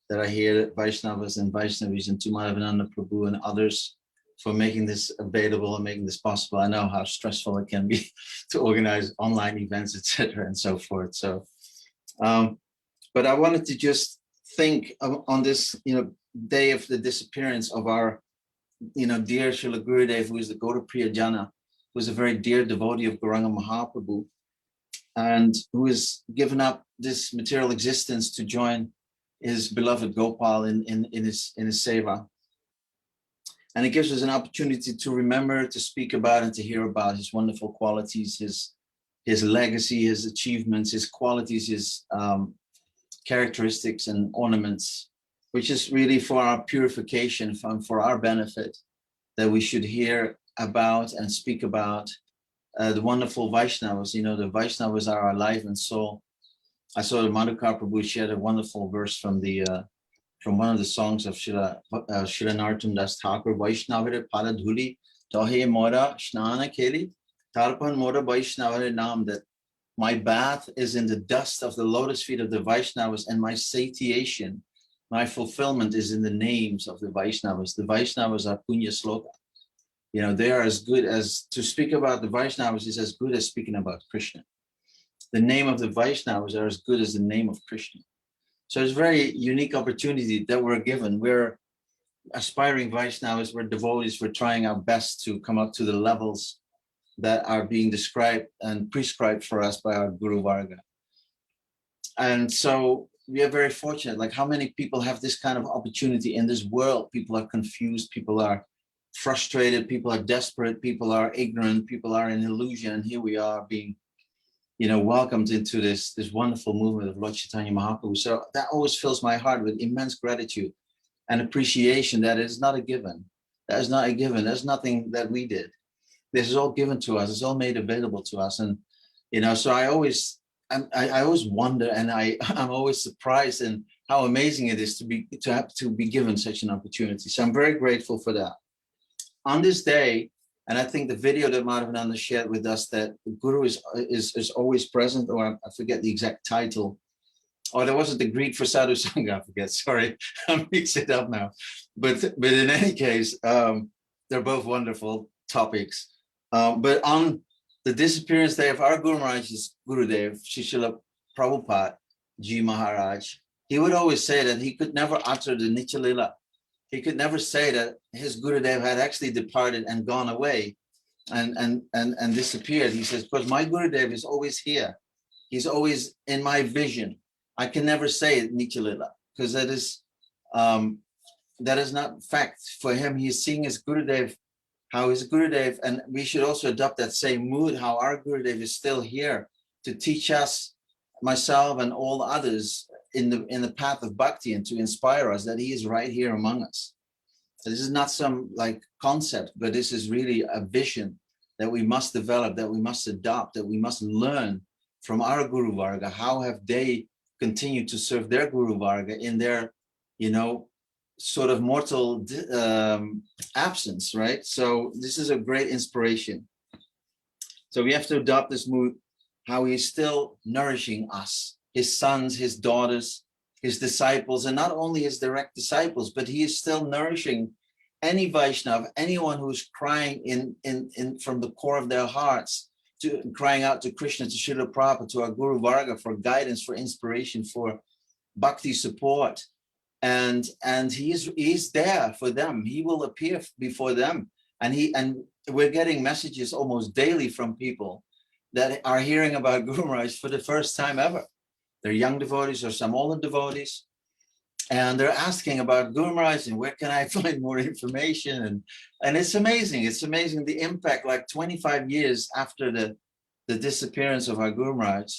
that are here, Vaishnavas and Vaishnavis, and to Madhavananda Prabhu and others for making this available and making this possible. I know how stressful it can be to organize online events, etc., and so forth. So, but I wanted to just think on this, day of the disappearance of our, dear Srila Gurudev, who is the Gaura Priyajana, who is a very dear devotee of Gauranga Mahaprabhu, and who has given up this material existence to join his beloved Gopal in his seva. And it gives us an opportunity to remember, to speak about, and to hear about his wonderful qualities, his legacy, his achievements, his qualities, his characteristics and ornaments, which is really for our purification, for our benefit, that we should hear about and speak about the wonderful Vaishnavas. The Vaishnavas are our life and soul. I saw the Madhukar Prabhu shared a wonderful verse from one of the songs of Srila Narottam Das Thakur, Vaishnavare Paradhuli, Tahe Mora Snana Keli, Tarpan Mora Vaishnavare Nam, that my bath is in the dust of the lotus feet of the Vaishnavas, and my satiation, my fulfillment is in the names of the Vaishnavas. The Vaishnavas are Punya Sloka. They are as good as, to speak about the Vaishnavas is as good as speaking about Krishna. The name of the Vaishnavas are as good as the name of Krishna. So it's a very unique opportunity that we're given. We're aspiring Vaishnavas, we're devotees, we're trying our best to come up to the levels that are being described and prescribed for us by our Guru Varga. And so we are very fortunate. Like, how many people have this kind of opportunity in this world? People are confused, people are frustrated, people are desperate, people are ignorant, people are in illusion, and here we are being welcomed into this wonderful movement of Lord Chaitanya Mahaprabhu. So that always fills my heart with immense gratitude and appreciation. That is not a given. That is not a given. There's nothing that we did. This is all given to us. It's all made available to us. And so I always wonder, and I'm always surprised in how amazing it is to be given such an opportunity. So I'm very grateful for that. On this day, and I think the video that Madhavananda shared with us, that the Guru is always present, or I forget the exact title, or there wasn't the Greek for Sadhu Sangha, I forget, sorry, I'm mixing it up now. But in any case, they're both wonderful topics. But on the disappearance day of our Guru Maharaj's Gurudev, Srila Prabhupada Ji Maharaj, he would always say that he could never utter the Nitya Lila. He could never say that his Gurudev had actually departed and gone away and disappeared. He says, because my Gurudev is always here. He's always in my vision. I can never say Nitya Lila, because that is not fact. For him, he's seeing his Gurudev how his Gurudev, and we should also adopt that same mood, how our Gurudev is still here to teach us, myself and all others, in the path of bhakti, and to inspire us that he is right here among us. So this is not some like concept, but this is really a vision that we must develop, that we must adopt, that we must learn from our Guru Varga. How have they continued to serve their Guru Varga in their, you know, sort of mortal absence, right? So this is a great inspiration. So we have to adopt this mood, how he's still nourishing us, his sons, his daughters, his disciples, and not only his direct disciples, but he is still nourishing any Vaishnava, anyone who's crying in from the core of their hearts, to crying out to Krishna, to Srila Prabhupada, to our Guru Varga for guidance, for inspiration, for bhakti support. And he is there for them. He will appear before them. And we're getting messages almost daily from people that are hearing about Guru Maharaj for the first time ever. They're young devotees or some older devotees. And they're asking about Guru Maharaj and where can I find more information? And it's amazing. It's amazing the impact, like 25 years after the disappearance of our Guru Maharaj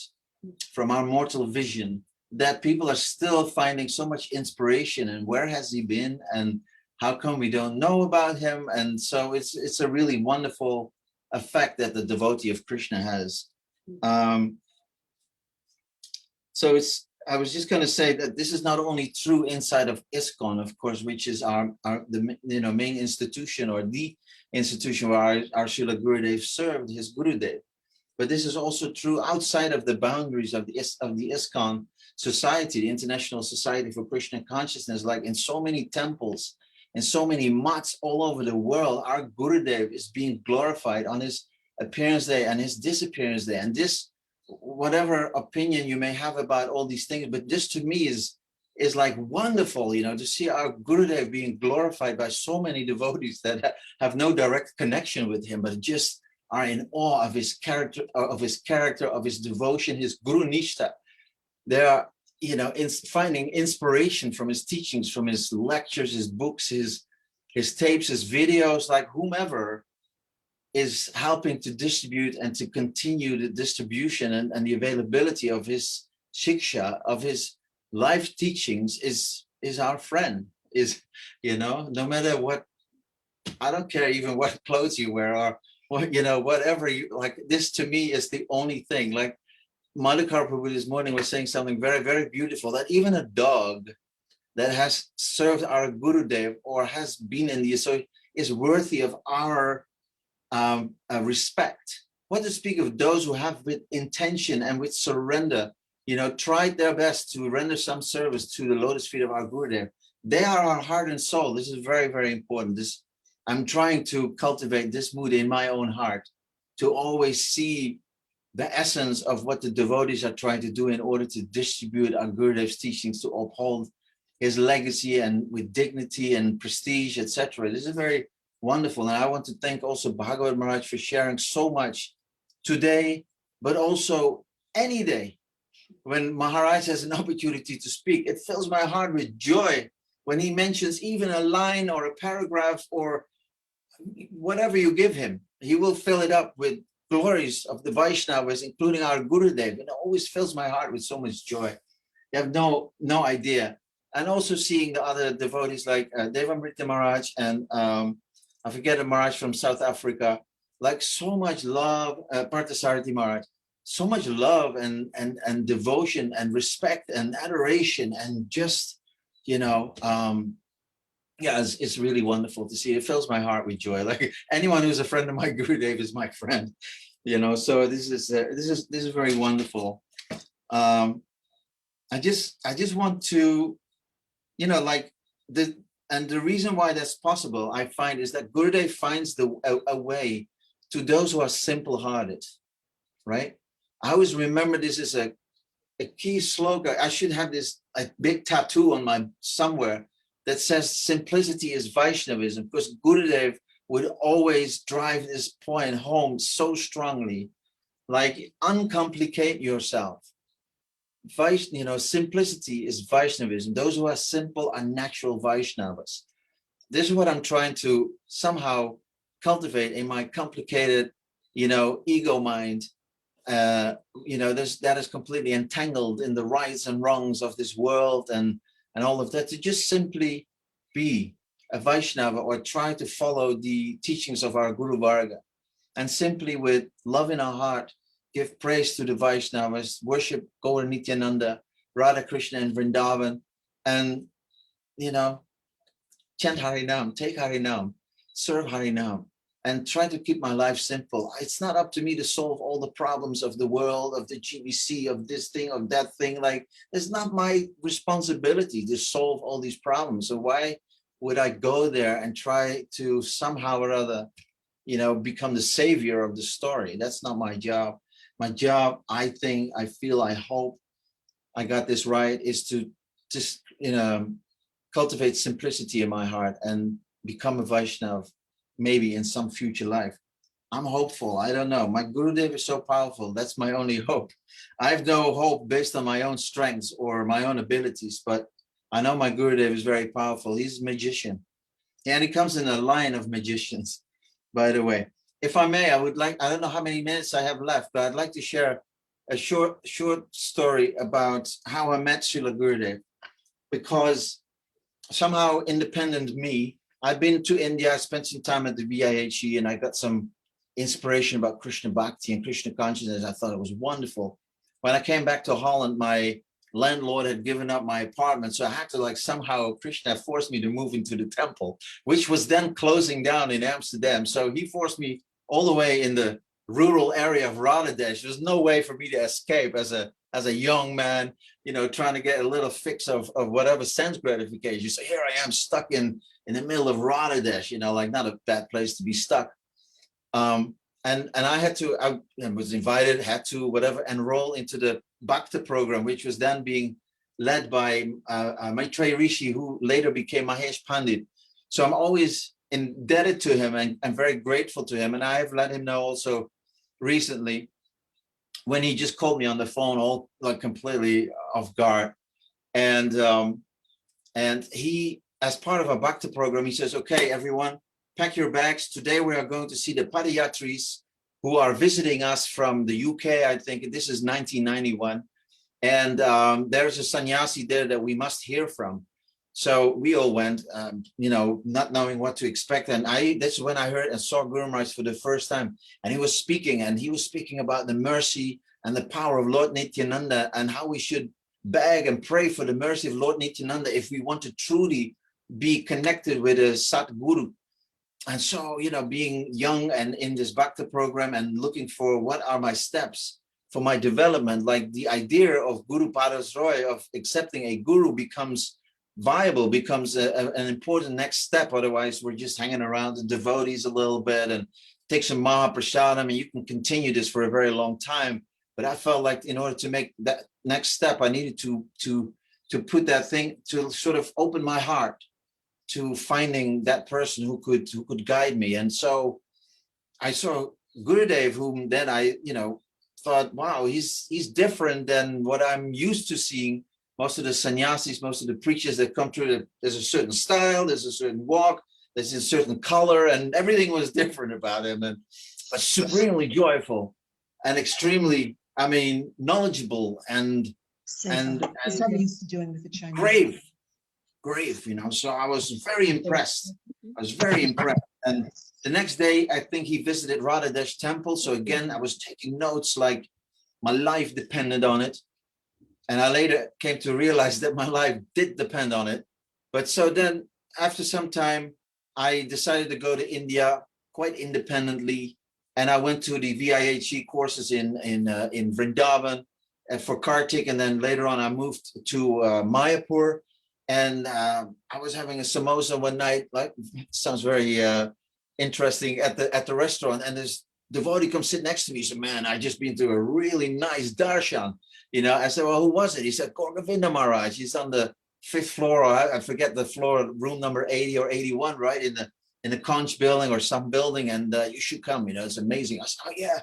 from our mortal vision, that people are still finding so much inspiration. And where has he been? And how come we don't know about him? And so it's a really wonderful effect that the devotee of Krishna has. So I was just going to say that this is not only true inside of ISKCON, of course, which is the main institution, or the institution where our Srila Gurudev served his Gurudev, but this is also true outside of the boundaries of the ISKCON society, the International Society for Krishna Consciousness. Like in so many temples, in so many mats all over the world, our Gurudev is being glorified on his appearance day and his disappearance day. And this, whatever opinion you may have about all these things, but this to me is like wonderful, to see our Gurudev being glorified by so many devotees that have no direct connection with him, but just are in awe of his character, of his devotion, his Guru Nishtha. They are, finding inspiration from his teachings, from his lectures, his books, his tapes, his videos, like whomever is helping to distribute and to continue the distribution and the availability of his shiksha, of his life teachings is our friend, no matter what, I don't care even what clothes you wear or what, whatever you like, this to me is the only thing. Like Madhukar Prabhu this morning was saying something very, very beautiful, that even a dog that has served our Gurudev or has been in the association is worthy of our respect. What to speak of those who have with intention and with surrender, tried their best to render some service to the lotus feet of our Gurudev. They are our heart and soul. This is very, very important. I'm trying to cultivate this mood in my own heart, to always see the essence of what the devotees are trying to do in order to distribute our Gurudev's teachings, to uphold his legacy and with dignity and prestige, etc. This is very wonderful. And I want to thank also Bhagavad Maharaj for sharing so much today, but also any day when Maharaj has an opportunity to speak. It fills my heart with joy when he mentions even a line or a paragraph or whatever you give him. He will fill it up with glories of the Vaishnavas, including our Gurudev. It always fills my heart with so much joy. You have no idea. And also seeing the other devotees like Devamrita Maharaj and I forget a Maharaj from South Africa, like so much love, Parthasarathi Maharaj, so much love and devotion and respect and adoration and just, it's really wonderful to see. It fills my heart with joy. Like anyone who's a friend of my Gurudev is my friend, So this is very wonderful. I just want to, and the reason why that's possible, I find, is that Gurudev finds a way to those who are simple-hearted, right? I always remember this as a key slogan. I should have this a big tattoo on my somewhere that says simplicity is Vaishnavism, because Gurudev would always drive this point home so strongly, like uncomplicate yourself. Simplicity is Vaishnavism. Those who are simple are natural Vaishnavas. This is what I'm trying to somehow cultivate in my complicated, ego mind, that is completely entangled in the rights and wrongs of this world and all of that, to just simply be a Vaishnava or try to follow the teachings of our Guru Varga, and simply with love in our heart, give praise to the Vaishnavas, worship Gaur Nityananda, Radha Krishna and Vrindavan, and, chant Harinam, take Harinam, serve Harinam, and try to keep my life simple. It's not up to me to solve all the problems of the world, of the GBC, of this thing, of that thing. Like, it's not my responsibility to solve all these problems. So why would I go there and try to somehow or other, become the savior of the story? That's not my job. My job, I think, I feel, I hope I got this right, is to just, cultivate simplicity in my heart and become a Vaishnav, maybe in some future life. I'm hopeful. I don't know. My Gurudev is so powerful. That's my only hope. I have no hope based on my own strengths or my own abilities, but I know my Gurudev is very powerful. He's a magician. And he comes in a line of magicians, by the way. If I may, I don't know how many minutes I have left, but I'd like to share a short story about how I met Srila Gurudev, because somehow independent me, I've been to India, I spent some time at the VIHE, and I got some inspiration about Krishna Bhakti and Krishna consciousness. I thought it was wonderful. When I came back to Holland, my landlord had given up my apartment, so I had to somehow Krishna forced me to move into the temple, which was then closing down in Amsterdam. So he forced me all the way in the rural area of Rotterdam. There's no way for me to escape as a young man, trying to get a little fix of whatever sense gratification. So here I am stuck in the middle of Rotterdam, not a bad place to be stuck. And I was invited, had to whatever, enroll into the Bhakta program, which was then being led by Maitreya Rishi, who later became Mahesh Pandit. So I'm always indebted to him and I'm very grateful to him. And I've let him know also recently, when he just called me on the phone, all completely off guard. And he, as part of our Bhakta program, he says, okay, everyone, pack your bags. Today we are going to see the Padayatris who are visiting us from the UK, I think. This is 1991. And there's a sannyasi there that we must hear from. So we all went, not knowing what to expect. And that's when I heard and saw Guru Maharaj for the first time. And he was speaking about the mercy and the power of Lord Nityananda, and how we should beg and pray for the mercy of Lord Nityananda if we want to truly be connected with a Satguru. And so, being young and in this Bhakta program and looking for what are my steps for my development, like the idea of Guru Padasroy, of accepting a guru, becomes viable, becomes an important next step. Otherwise, we're just hanging around the devotees a little bit and take some Mahaprasadam, and you can continue this for a very long time. But I felt like in order to make that next step, I needed to put that thing, to sort of open my heart to finding that person who could guide me. And so I saw Gurudev, whom then I, thought, wow, he's different than what I'm used to seeing. Most of the sannyasis, most of the preachers that come through, there's a certain style, there's a certain walk, there's a certain color, and everything was different about him. But supremely joyful and extremely, knowledgeable and That's what I'm used to doing with the Chinese. grave, So I was very impressed. And the next day, I think he visited Radha Desh temple. So again, I was taking notes, like my life depended on it. And I later came to realize that my life did depend on it. But so then after some time, I decided to go to India quite independently. And I went to the VIHE courses in Vrindavan for Kartik. And then later on, I moved to Mayapur. And I was having a samosa one night, sounds very interesting, at the restaurant. And this devotee comes sit next to me. He said, man, I just been to a really nice darshan. I said, well, who was it? He said, Gaur Govinda Maharaj. He's on the 5th floor, or I forget the floor, room number 80 or 81, right? In the conch building or some building. And you should come, it's amazing. I said, oh yeah,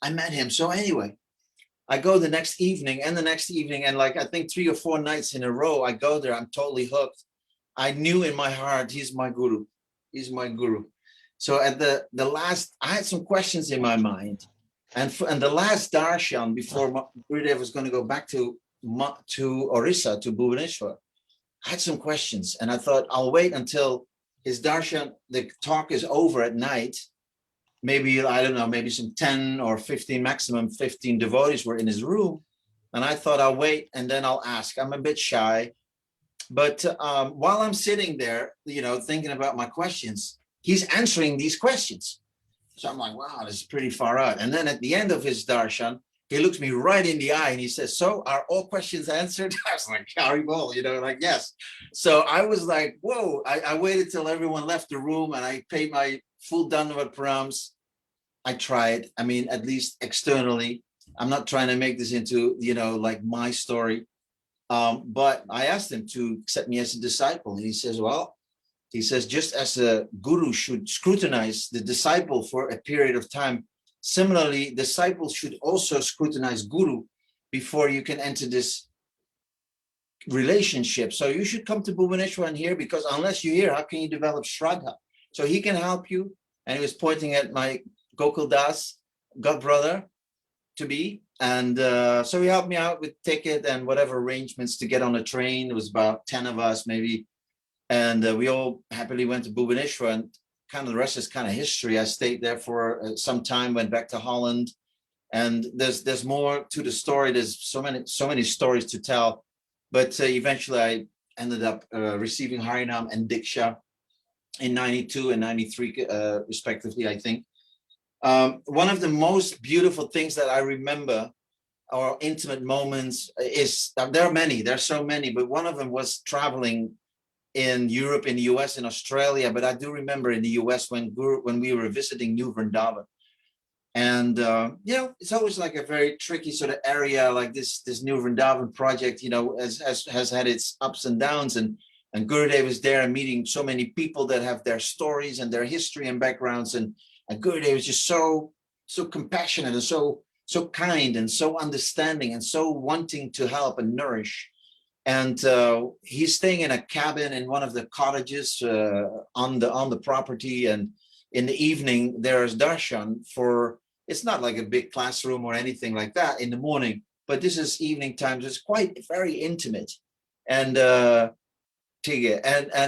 I met him. So anyway, I go the next evening, and I think 3 or 4 nights in a row, I go there, I'm totally hooked. I knew in my heart, he's my guru. So at the last, I had some questions in my mind, and the last darshan before Gurudev was going to go back to Orissa, to Bhubaneswar, I had some questions, and I thought I'll wait until his darshan, the talk is over at night. Maybe, I don't know, maybe some 10 or 15, maximum 15 devotees were in his room. And I thought I'll wait and then I'll ask. I'm a bit shy. But while I'm sitting there, you know, thinking about my questions, he's answering these questions. So I'm like, wow, this is pretty far out. And then at the end of his darshan, he looks me right in the eye and he says, so are all questions answered? I was like, Haribol, you know, like, yes. So I was like, whoa, I waited till everyone left the room and I paid my full Dandavat pranams. I tried, I mean, at least externally. I'm not trying to make this into, you know, like my story. But I asked him to accept me as a disciple. And he says, well, he says, just as a guru should scrutinize the disciple for a period of time, similarly, disciples should also scrutinize guru before you can enter this relationship. So you should come to Bhubaneswar and hear, because unless you're here, how can you develop Shraddha? So he can help you. And he was pointing at my Gokul Das, god brother to be. And so he helped me out with ticket and whatever arrangements to get on a train. It was about 10 of us maybe. And we all happily went to Bhubaneswar, and kind of the rest is kind of history. I stayed there for some time, went back to Holland. And there's more to the story. There's so many stories to tell. But eventually I ended up receiving Harinam and Diksha in 92 and 93 respectively, I think. One of the most beautiful things that I remember, or intimate moments, is, there are many, there are so many, but one of them was traveling in Europe, in the US, in Australia. But I do remember in the US when we were visiting New Vrindavan. And, you know, it's always like a very tricky sort of area, like this New Vrindavan project, you know, has had its ups and downs. And Gurudev is there and meeting so many people that have their stories and their history and backgrounds. And Gurudev is just so compassionate and so kind and so understanding and so wanting to help and nourish. And he's staying in a cabin in one of the cottages on the property. And in the evening, there's darshan for, it's not like a big classroom or anything like that in the morning, but this is evening times. It's quite very intimate. And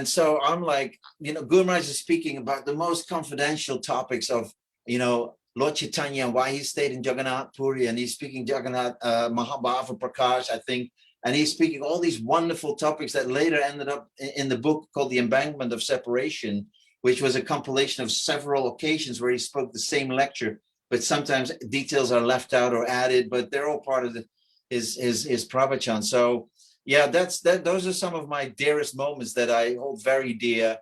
so I'm like, you know, Guru Maharaj is speaking about the most confidential topics of, you know, Lord Chaitanya, why he stayed in Jagannath Puri, and he's speaking Jagannath Mahabhava Prakash, I think. And he's speaking all these wonderful topics that later ended up in the book called The Embankment of Separation, which was a compilation of several occasions where he spoke the same lecture, but sometimes details are left out or added, but they're all part of his pravachan. So yeah, those are some of my dearest moments that I hold very dear.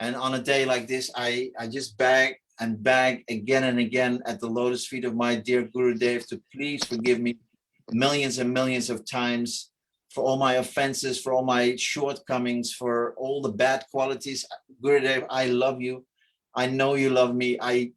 And on a day like this, I just beg again and again at the lotus feet of my dear Gurudev to please forgive me millions and millions of times for all my offenses, for all my shortcomings, for all the bad qualities. Gurudev, I love you. I know you love me. I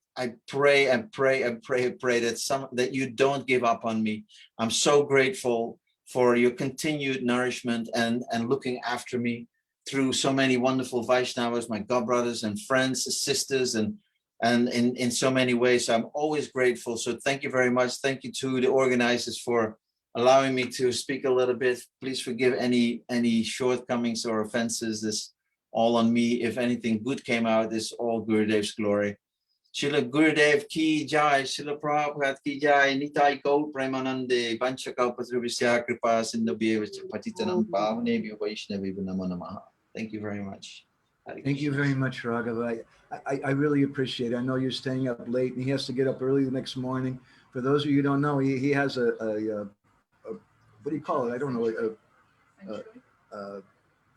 pray and pray and pray and pray that you don't give up on me. I'm so grateful for your continued nourishment and looking after me through so many wonderful Vaishnavas, my godbrothers and friends, sisters, and in so many ways. So I'm always grateful. So thank you very much. Thank you to the organizers for allowing me to speak a little bit. Please forgive any shortcomings or offenses. This all on me. If anything good came out, this all Gurudev's glory. Srila Gurudev ki jai, Srila Prabhupada ki jai, Nitai Gaur Premanande, Panchakalpatrubhisya Kripa Sindhabhyevacha Patitanam Pavanebhyo Vaishnavibhyo Namo Namaha. Thank you very much. Thank you very much, Raghav. I really appreciate it. I know you're staying up late and he has to get up early the next morning. For those of you who don't know, he has a what do you call it? I don't know, a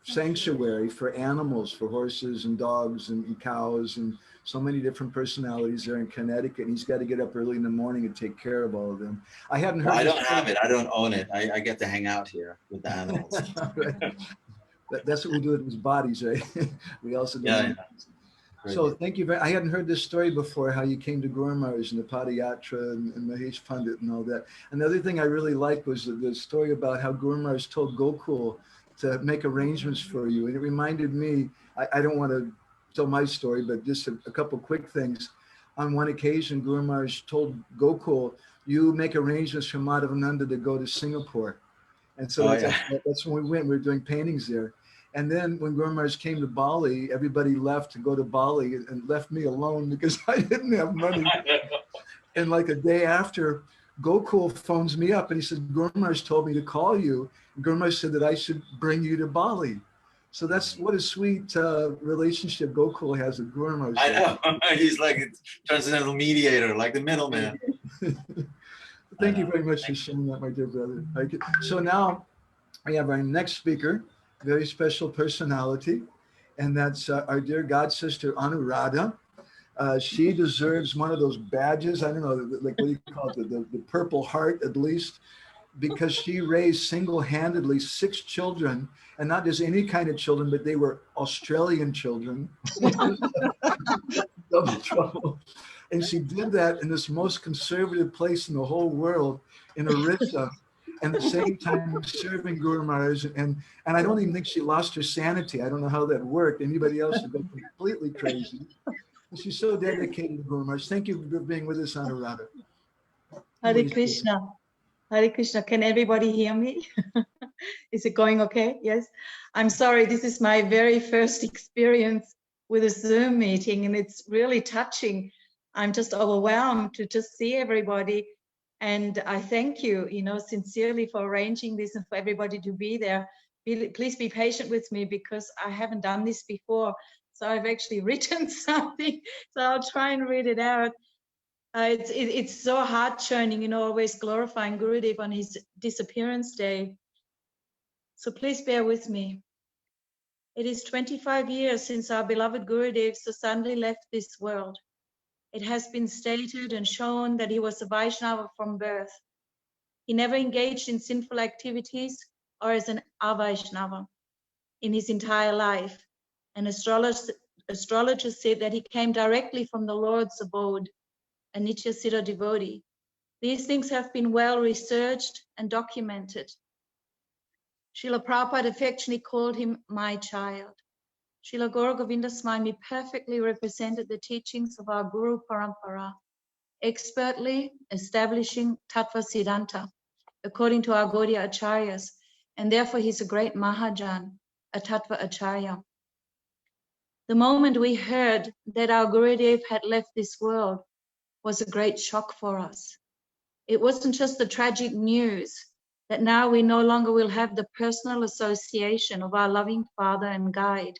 sanctuary for animals, for horses and dogs and cows and so many different personalities there in Connecticut. And he's got to get up early in the morning and take care of all of them. I hadn't heard. Well, I don't have it. I don't own it. I get to hang out here with the animals. Right. That's what we do with his bodies, right? We also do. Yeah. So thank you very. I hadn't heard this story before, how you came to Guru Maharaj and the Padayatra and Mahesh Pandit and all that. Another thing I really liked was the story about how Guru Maharaj told Gokul to make arrangements for you. And it reminded me, I don't want to tell my story, but just a couple quick things. On one occasion, Guru Maharaj told Gokul, you make arrangements for Madhavananda to go to Singapore. And so that's when we went. We were doing paintings there. And then when Guru Maharaj came to Bali, everybody left to go to Bali and left me alone because I didn't have money. And like a day after, Gokul phones me up and he said, Guru Maharaj told me to call you. Guru Maharaj said that I should bring you to Bali. So that's what a sweet relationship Gokul has with Guru Maharaj. I know. He's like a transcendental mediator, like the middleman. Thank you very much for sharing that, my dear brother. So now we have our next speaker, very special personality, and that's our dear God sister Anuradha. She deserves one of those badges. I don't know, like what do you call it, the Purple Heart at least, because she raised single-handedly 6 children, and not just any kind of children, but they were Australian children. Double trouble. And she did that in this most conservative place in the whole world, in Orissa, and at the same time serving Guru Maharaj. And I don't even think she lost her sanity. I don't know how that worked. Anybody else would go completely crazy. And she's so dedicated to Guru Maharaj. Thank you for being with us, Anuradha. Hare Krishna. Hare Krishna. Can everybody hear me? Is it going okay? Yes. I'm sorry. This is my very first experience with a Zoom meeting, and it's really touching. I'm just overwhelmed to just see everybody. And I thank you, sincerely for arranging this and for everybody to be there. Please be patient with me because I haven't done this before. So I've actually written something. So I'll try and read it out. It's so heart-churning, always glorifying Gurudev on his disappearance day. So please bear with me. It is 25 years since our beloved Gurudev so suddenly left this world. It has been stated and shown that he was a Vaishnava from birth. He never engaged in sinful activities or as an Avaishnava in his entire life. And astrologers said that he came directly from the Lord's abode, a Nityasiddha devotee. These things have been well researched and documented. Srila Prabhupada affectionately called him my child. Srila Gaura Govinda Swami perfectly represented the teachings of our Guru Parampara, expertly establishing Tattva Siddhanta according to our Gaudiya Acharyas, and therefore he's a great Mahajan, a Tattva Acharya. The moment we heard that our Gurudev had left this world was a great shock for us. It wasn't just the tragic news that now we no longer will have the personal association of our loving Father and Guide,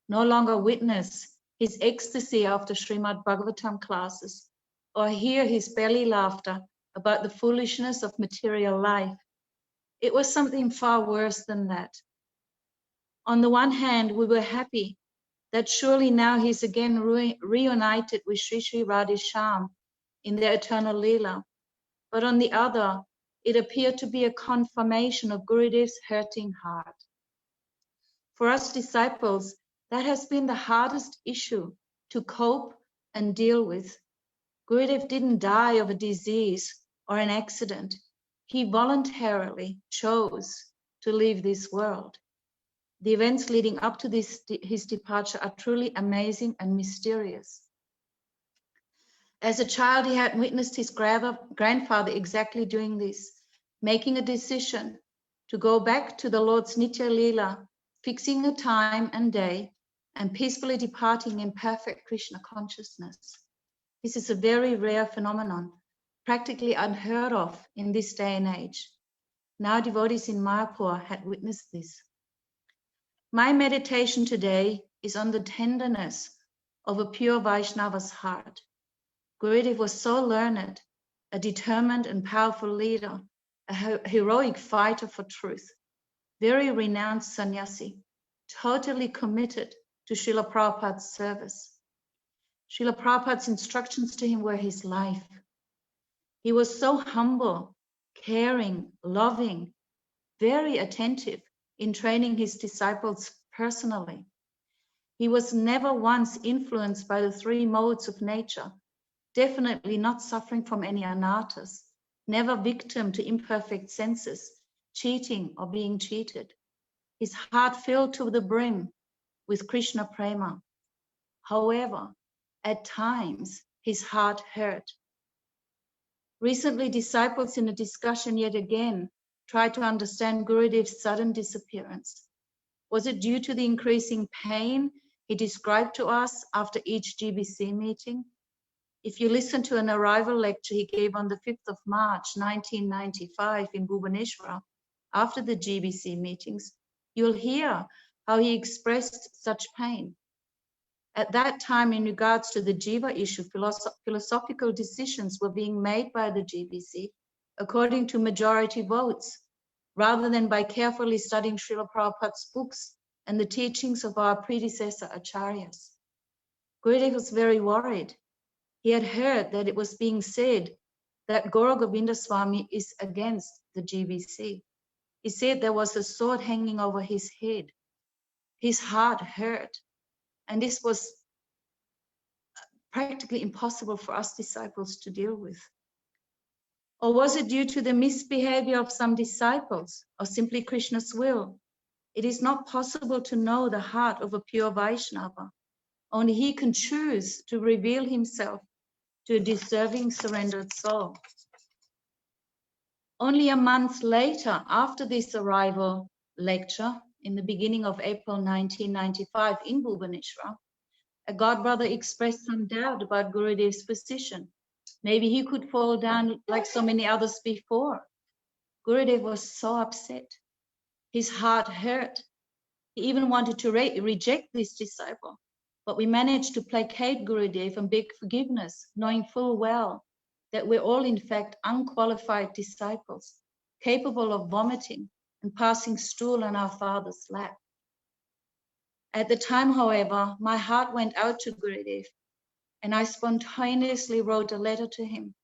no longer witness his ecstasy after Srimad Bhagavatam classes, or hear his belly laughter about the foolishness of material life. It was something far worse than that. On the one hand, we were happy that surely now he's again reunited with Sri Sri Radhesham in their eternal Leela. But on the other, it appeared to be a confirmation of Gurudev's hurting heart. For us disciples, that has been the hardest issue to cope and deal with. Gurudev didn't die of a disease or an accident. He voluntarily chose to leave this world. The events leading up to his departure are truly amazing and mysterious. As a child, he had witnessed his grandfather exactly doing this, making a decision to go back to the Lord's Nitya Leela, fixing a time and day, and peacefully departing in perfect Krishna consciousness. This is a very rare phenomenon, practically unheard of in this day and age. Now devotees in Mayapur had witnessed this. My meditation today is on the tenderness of a pure Vaishnava's heart. Gurudev was so learned, a determined and powerful leader, a heroic fighter for truth, very renowned sannyasi, totally committed to Srila Prabhupada's service. Srila Prabhupada's instructions to him were his life. He was so humble, caring, loving, very attentive in training his disciples personally. He was never once influenced by the 3 modes of nature, definitely not suffering from any anarthas, never victim to imperfect senses, cheating or being cheated. His heart filled to the brim with Krishna prema. However, at times, his heart hurt. Recently, disciples in a discussion yet again tried to understand Gurudev's sudden disappearance. Was it due to the increasing pain he described to us after each GBC meeting? If you listen to an arrival lecture he gave on the 5th of March, 1995 in Bhubaneswar, after the GBC meetings, you'll hear how he expressed such pain. At that time, in regards to the Jiva issue, philosophical decisions were being made by the GBC according to majority votes, rather than by carefully studying Srila Prabhupada's books and the teachings of our predecessor acharyas. Gurudev was very worried. He had heard that it was being said that Gaura Govinda Swami is against the GBC. He said there was a sword hanging over his head. His heart hurt. And this was practically impossible for us disciples to deal with. Or was it due to the misbehavior of some disciples, or simply Krishna's will? It is not possible to know the heart of a pure Vaishnava. Only he can choose to reveal himself to a deserving surrendered soul. Only a month later, after this arrival lecture, in the beginning of April 1995 in Bhubaneswar, a godbrother expressed some doubt about Gurudev's position. Maybe he could fall down like so many others before. Gurudev was so upset. His heart hurt. He even wanted to reject this disciple. But we managed to placate Gurudev and beg forgiveness, knowing full well that we're all in fact unqualified disciples, capable of vomiting and passing stool on our father's lap. At the time, however, my heart went out to Gurudev, and I spontaneously wrote a letter to him.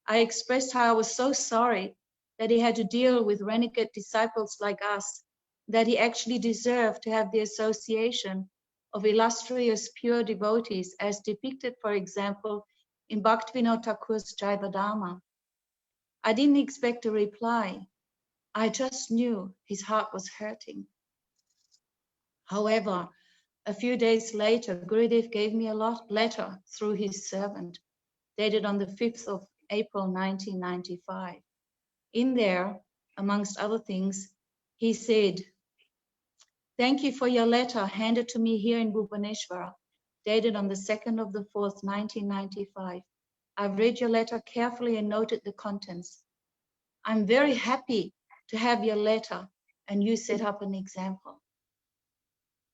I expressed how I was so sorry that he had to deal with renegade disciples like us, that he actually deserved to have the association of illustrious pure devotees as depicted, for example, in Bhaktivinoda Thakur's Jaivadharma. I didn't expect a reply. I just knew his heart was hurting. However, a few days later, Gurudev gave me a letter through his servant, dated on the 5th of April 1995. In there, amongst other things, he said, "Thank you for your letter handed to me here in Bhubaneswar, dated on the 2nd of the 4th, 1995. I've read your letter carefully and noted the contents. I'm very happy to have your letter and you set up an example."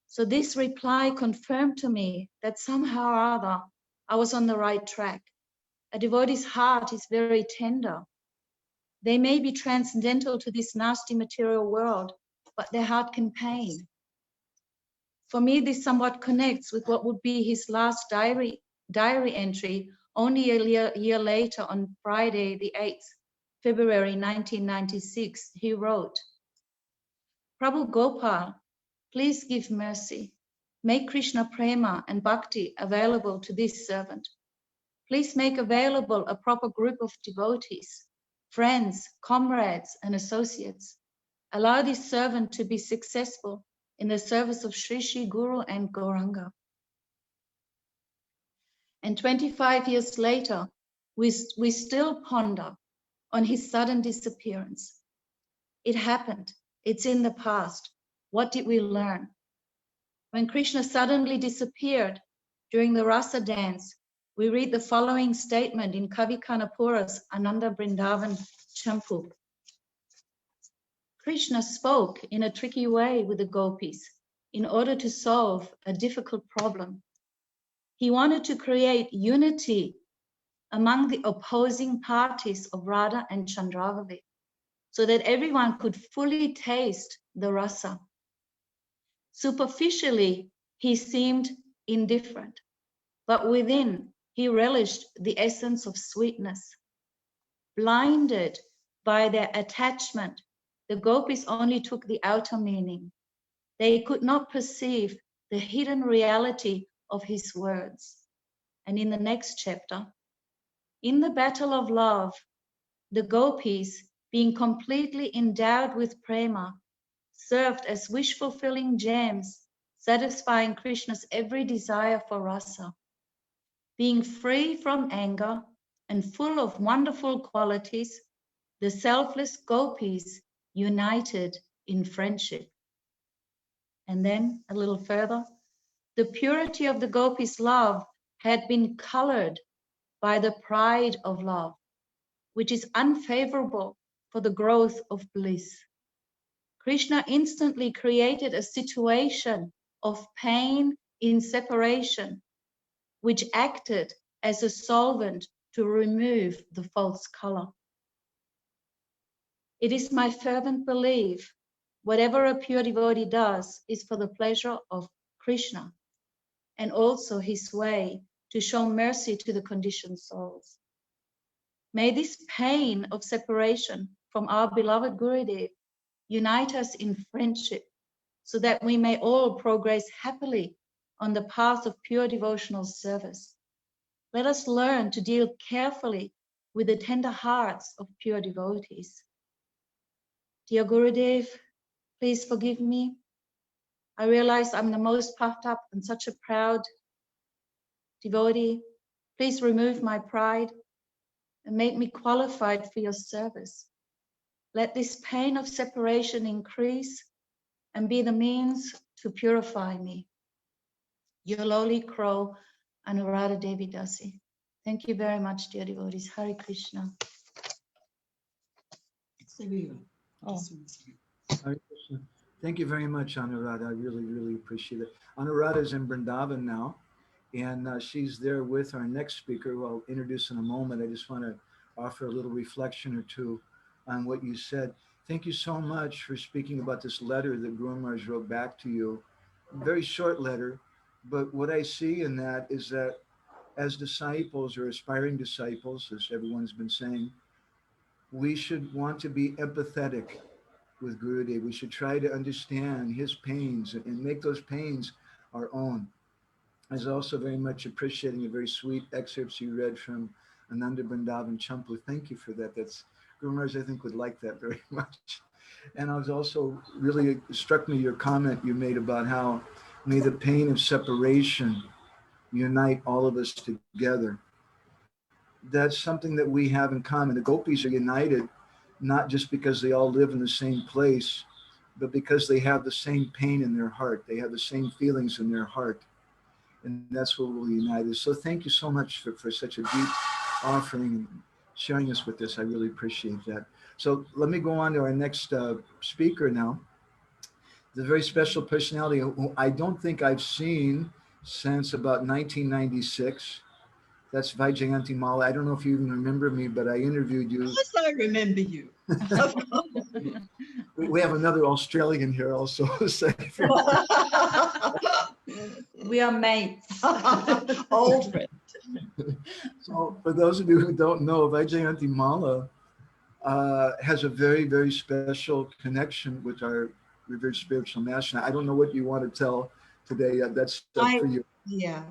So this reply confirmed to me that somehow or other I was on the right track. A devotee's heart is very tender. They may be transcendental to this nasty material world, but their heart can pain. For me, this somewhat connects with what would be his last diary entry only a year later on Friday, the 8th, February 1996. He wrote, "Prabhu Gopal, please give mercy. Make Krishna Prema and Bhakti available to this servant. Please make available a proper group of devotees, friends, comrades, and associates. Allow this servant to be successful in the service of Sri Sri Guru and Gauranga." And 25 years later, we still ponder on his sudden disappearance. It happened. It's in the past. What did we learn? When Krishna suddenly disappeared during the Rasa dance, we read the following statement in Kavi Kanapura's Ananda Brindavan Champu. Krishna spoke in a tricky way with the gopis in order to solve a difficult problem. He wanted to create unity among the opposing parties of Radha and Chandravali so that everyone could fully taste the rasa. Superficially, he seemed indifferent, but within, he relished the essence of sweetness. Blinded by their attachment, the gopis only took the outer meaning. They could not perceive the hidden reality of his words. And in the next chapter, in the battle of love, the gopis, being completely endowed with prema, served as wish-fulfilling gems satisfying Krishna's every desire for rasa, being free from anger and full of wonderful qualities, the selfless gopis united in friendship. And then a little further, the purity of the gopis' love had been colored by the pride of love, which is unfavorable for the growth of bliss. Krishna instantly created a situation of pain in separation, which acted as a solvent to remove the false color. It is my fervent belief, whatever a pure devotee does is for the pleasure of Krishna and also his way to show mercy to the conditioned souls. May this pain of separation from our beloved Gurudev unite us in friendship so that we may all progress happily on the path of pure devotional service. Let us learn to deal carefully with the tender hearts of pure devotees. Dear Gurudev, please forgive me. I realize I'm the most puffed up and such a proud devotee. Please remove my pride and make me qualified for your service. Let this pain of separation increase and be the means to purify me. Your lowly crow, Anuradha Devi Dasi. Thank you very much, dear devotees. Hare Krishna. Oh. Hare Krishna. Thank you very much, Anuradha. I really, really appreciate it. Anuradha is in Vrindavan now, and she's there with our next speaker, who I'll introduce in a moment. I just want to offer a little reflection or two on what you said. Thank you so much for speaking about this letter that Guru Maharaj wrote back to you. Very short letter, but what I see in that is that as disciples or aspiring disciples, as everyone's been saying, we should want to be empathetic with Gurudev. We should try to understand his pains and make those pains our own. I was also very much appreciating the very sweet excerpts you read from Ananda Vrindavan Champu. Thank you for that. That's Guru Maharaj, I think, would like that very much. And I was also really struck me your comment you made about how may the pain of separation unite all of us together. That's something that we have in common. The gopis are united not just because they all live in the same place, but because they have the same pain in their heart. They have the same feelings in their heart. And that's what will unite us. So thank you so much for such a deep offering and sharing us with this. I really appreciate that. So let me go on to our next speaker now. The very special personality who I don't think I've seen since about 1996. That's Vaijayanti Mala. I don't know if you even remember me, but I interviewed you. Yes, I remember you. We have another Australian here also. We are mates. Old friend. So for those of you who don't know, Vaijayanti Mala has a very, very special connection with our revered spiritual master. I don't know what you want to tell today. That's for you. Yeah.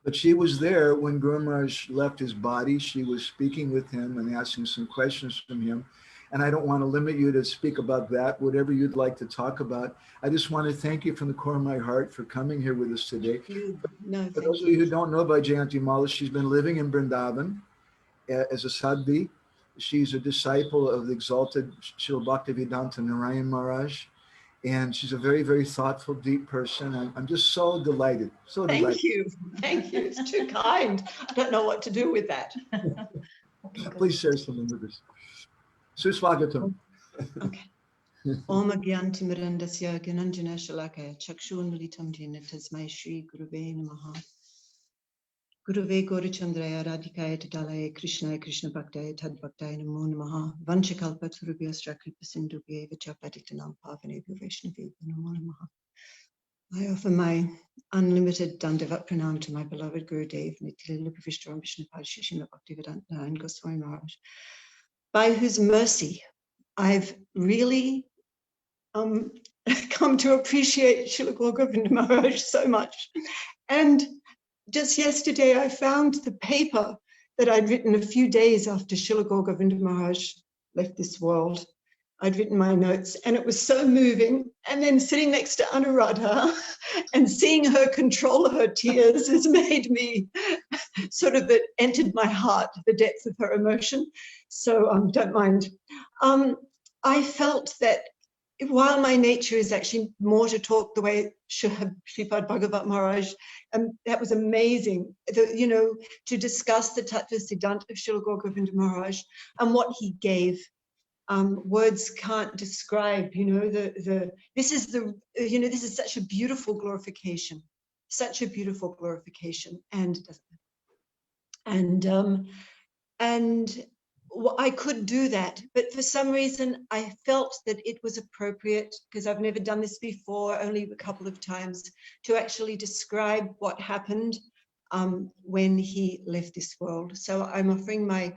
But she was there when Guru Maharaj left his body. She was speaking with him and asking some questions from him. And I don't want to limit you to speak about that, whatever you'd like to talk about. I just want to thank you from the core of my heart for coming here with us today. For those of you who don't know about Jayanti Mala, she's been living in Vrindavan as a sadhvi. She's a disciple of the exalted Srila Bhaktivedanta Narayan Maharaj. And she's a very, very thoughtful, deep person. I'm just so delighted. So delighted. Thank you. Thank you. It's too kind. I don't know what to do with that. Please share something with us. Suswagatam. Okay. Om Agyantimirandasya Gyananjana Shalakaya Chakshun Militam Jena Tasmai Shri Guruve Namaha. Guruve Gaurachandraya Radhikaya Tadalaya Krishnaya Krishna Bhaktaya Tad Bhaktaya Namo Namaha. Vanchakalpa Turubhyastra Kripa Sindhubhye Vachapatitanam Pavanebhyo Vaishnavebhyo Namo Namaha. I offer my unlimited Dandavat Pranam to my beloved Gurudev, Nityalila Pravishtaram Vishnupad Shishima Bhaktivedanta Narayan Goswami Maharaj, by whose mercy I've really come to appreciate Srila Gurudev Maharaj so much. And just yesterday, I found the paper that I'd written a few days after Srila Govinda Maharaj left this world. I'd written my notes, and it was so moving. And then sitting next to Anuradha and seeing her control her tears has made me sort of, it entered my heart, the depth of her emotion. So don't mind. I felt that while my nature is actually more to talk the way Shripad Bhagavat Maharaj, that was amazing, you know, to discuss the Tattva Siddhanta of Srila Gaura Govinda Maharaj and what he gave. Words can't describe, you know, this is such a beautiful glorification, such a beautiful glorification. And I could do that, but for some reason I felt that it was appropriate, because I've never done this before, only a couple of times, to actually describe what happened when he left this world. So I'm offering my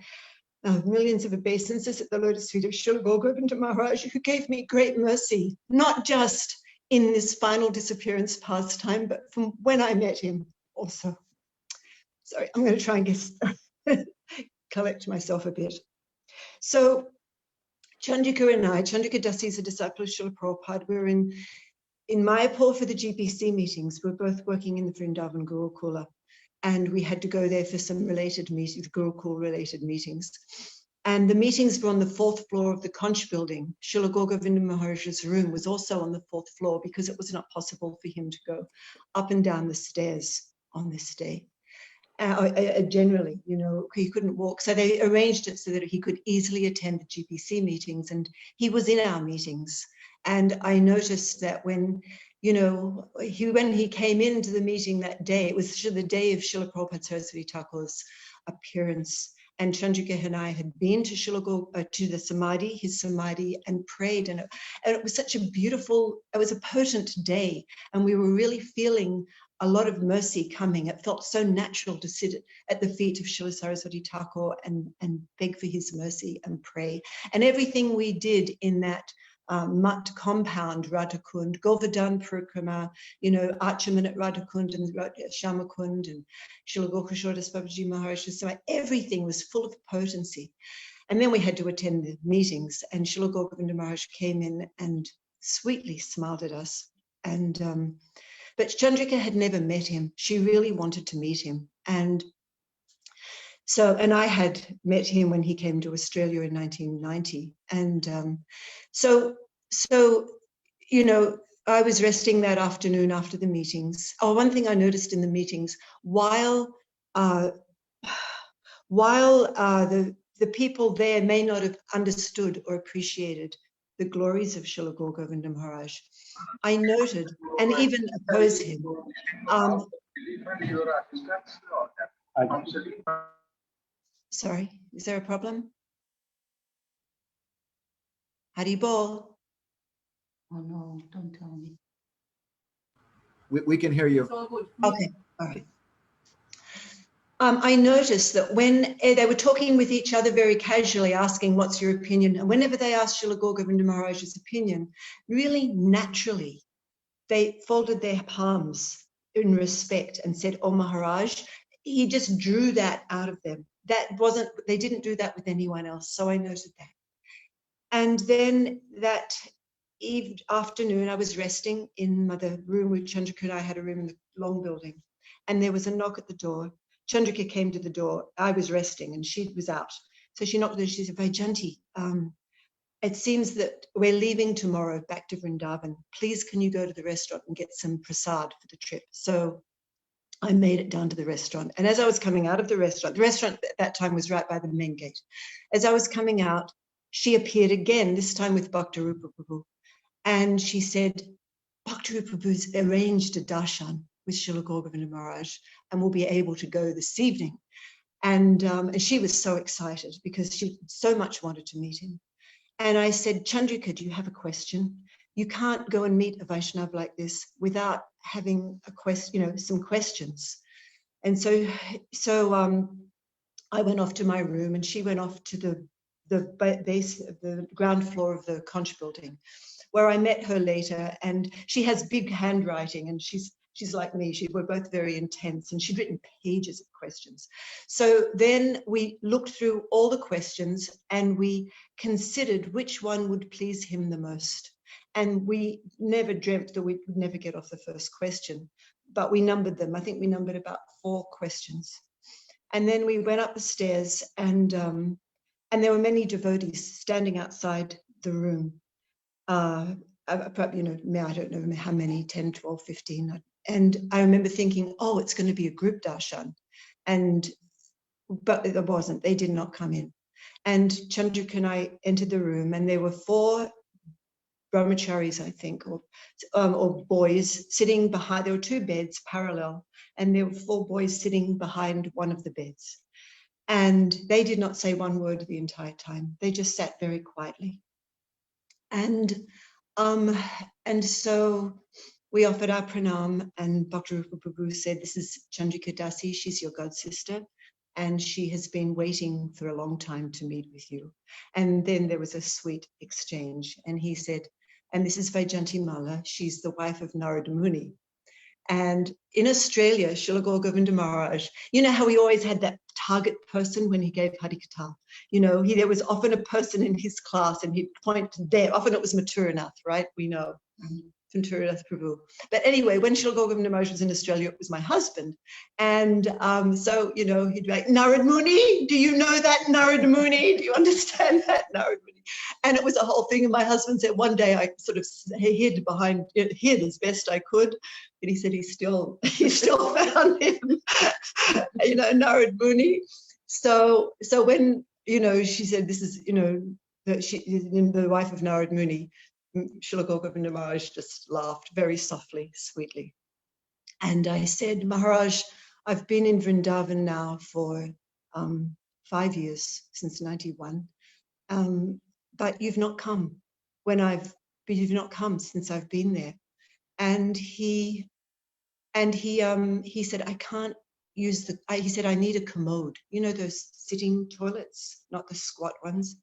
millions of obeisances at the lotus feet of Srila Gaura Govinda Maharaj, who gave me great mercy, not just in this final disappearance pastime, but from when I met him also. Sorry, I'm going to try and collect myself a bit. So Chandrika and I, Chandrika Dasi is a disciple of Srila Prabhupada. We were in Mayapur for the GPC meetings. We're both working in the Vrindavan Gurukula, and we had to go there for some related meetings, Gurukul related meetings. And the meetings were on the 4th floor of the Conch building. Srila Gaura Govinda Maharaj's room was also on the 4th floor because it was not possible for him to go up and down the stairs on this day. Generally, you know, he couldn't walk. So they arranged it so that he could easily attend the GPC meetings, and he was in our meetings. And I noticed that when, you know, when he came into the meeting that day, it was the day of Srila Prabhupada Saraswati Thakur's appearance. And Chandrika and I had been to to the Samadhi, his Samadhi, and prayed. And it was such a beautiful, it was a potent day. And we were really feeling a lot of mercy coming. It felt so natural to sit at the feet of Srila Saraswati Thakur and beg for his mercy and pray. And everything we did in that Mutt compound, Radhakund, Govardhan Parikrama, you know, Archaman at Radhakund and Shamakund and Srila Gokashodas Babaji Maharaj, so everything was full of potency. And then we had to attend the meetings, and Srila Gaura Govinda Maharaj came in and sweetly smiled at us. And but Chandrika had never met him. She really wanted to meet him. And I had met him when he came to Australia in 1990. And so, you know, I was resting that afternoon after the meetings. Oh, one thing I noticed in the meetings, while the people there may not have understood or appreciated the glories of Srila Gaura Govinda Maharaj, I noted and even opposed him. Sorry, is there a problem? Haribol. Oh no, don't tell me. We can hear you. Okay, all right. I noticed that when they were talking with each other very casually, asking, what's your opinion? And whenever they asked Srila Gaura Govinda Maharaj's opinion, really naturally, they folded their palms in respect and said, oh Maharaj. He just drew that out of them. They didn't do that with anyone else. So I noted that. And then that afternoon, I was resting in the room with Chandrika and I had a room in the long building. And there was a knock at the door. Chandrika came to the door. I was resting and she was out. So she knocked and she said, Vaijanti, it seems that we're leaving tomorrow back to Vrindavan. Please, can you go to the restaurant and get some prasad for the trip? So I made it down to the restaurant. And as I was coming out of the restaurant at that time was right by the main gate. As I was coming out, she appeared again, this time with Bhaktarupa Prabhu. And she said, Bhaktarupa Prabhu's arranged a darshan with Srila Gaura Govinda Maharaj and will be able to go this evening. And she was so excited because she so much wanted to meet him. And I said, Chandrika, do you have a question? You can't go and meet a Vaishnava like this without having a question, you know, some questions. And so I went off to my room and she went off to the base of the ground floor of the conch building, where I met her later. And she has big handwriting and she's She's like me. We're both very intense, and she'd written pages of questions. So then we looked through all the questions and we considered which one would please him the most. And we never dreamt that we would never get off the first question, but we numbered them. I think we numbered about 4 questions. And then we went up the stairs, and there were many devotees standing outside the room. Probably, I don't know how many, 10, 12, 15. And I remember thinking, oh, it's going to be a group darshan. But it wasn't. They did not come in. And Chandra and I entered the room, and there were 4 brahmacharis, I think, or boys sitting behind. There were 2 beds parallel, and there were 4 boys sitting behind one of the beds. And they did not say one word the entire time. They just sat very quietly. And so we offered our pranam, and Bhaktirupa Prabhu said, this is Chandrika Dasi, she's your god sister, and she has been waiting for a long time to meet with you. And then there was a sweet exchange, and he said, and this is Vaijayanti Mala, she's the wife of Narada Muni. And in Australia, Srila Gurudev Maharaj, you know how he always had that target person when he gave Harikatha? There was often a person in his class, and he'd point to them. Often it was Mathuranath, right? We know. Mathuranath Prabhu. But anyway, when Srila Gurudev Maharaj was in Australia, it was my husband. And so, he'd be like, Narada Muni, do you know that Narada Muni? Do you understand that Narada Muni? And it was a whole thing. And my husband said one day I sort of hid as best I could. And he said he still found him, Narada Muni. So when, she said this is, the wife of Narada Muni, Srila Gurudev Maharaj just laughed very softly, sweetly. And I said, Maharaj, I've been in Vrindavan now for 5 years, since 91. But you've not come you've not come since I've been there. And he said, I can't use he said, I need a commode. Those sitting toilets, not the squat ones.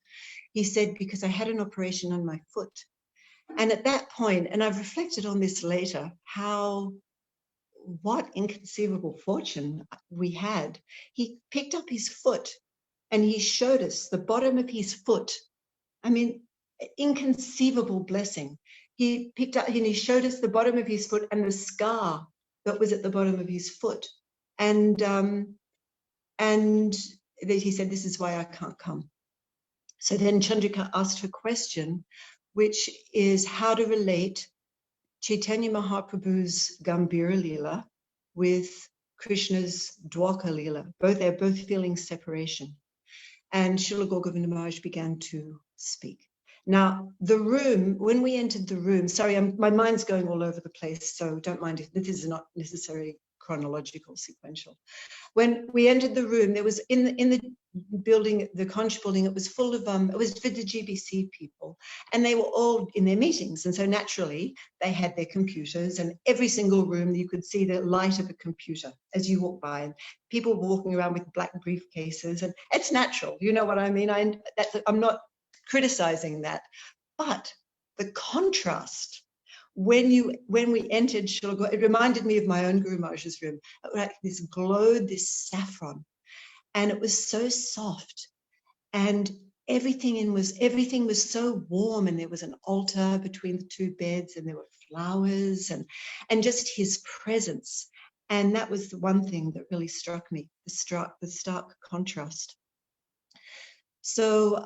He said, because I had an operation on my foot. And at that point, and I've reflected on this later, what inconceivable fortune we had. He picked up his foot and he showed us the bottom of his foot. I mean, inconceivable blessing. He picked up and he showed us the bottom of his foot and the scar that was at the bottom of his foot. And he said, this is why I can't come. So then Chandrika asked her question, which is how to relate Chaitanya Mahaprabhu's Gambhira Leela with Krishna's Dwarka Leela. They're both feeling separation. And Srila Gurudev Maharaj began to speak. Now, the room, when we entered the room, sorry, my mind's going all over the place, so don't mind if this is not necessarily chronological, sequential. When we entered the room, there was in the building, the conch building, it was full of, it was for the GBC people, and they were all in their meetings. And so naturally, they had their computers, and every single room, you could see the light of a computer as you walk by, and people were walking around with black briefcases, and it's natural. You know what I mean? I'm not criticizing that, but the contrast when we entered Srila, it reminded me of my own Guru Maharaj's room. Like this glowed, this saffron, and it was so soft, and everything was so warm, and there was an altar between the 2 beds, and there were flowers, and just his presence. And that was the one thing that really struck me, the stark contrast. So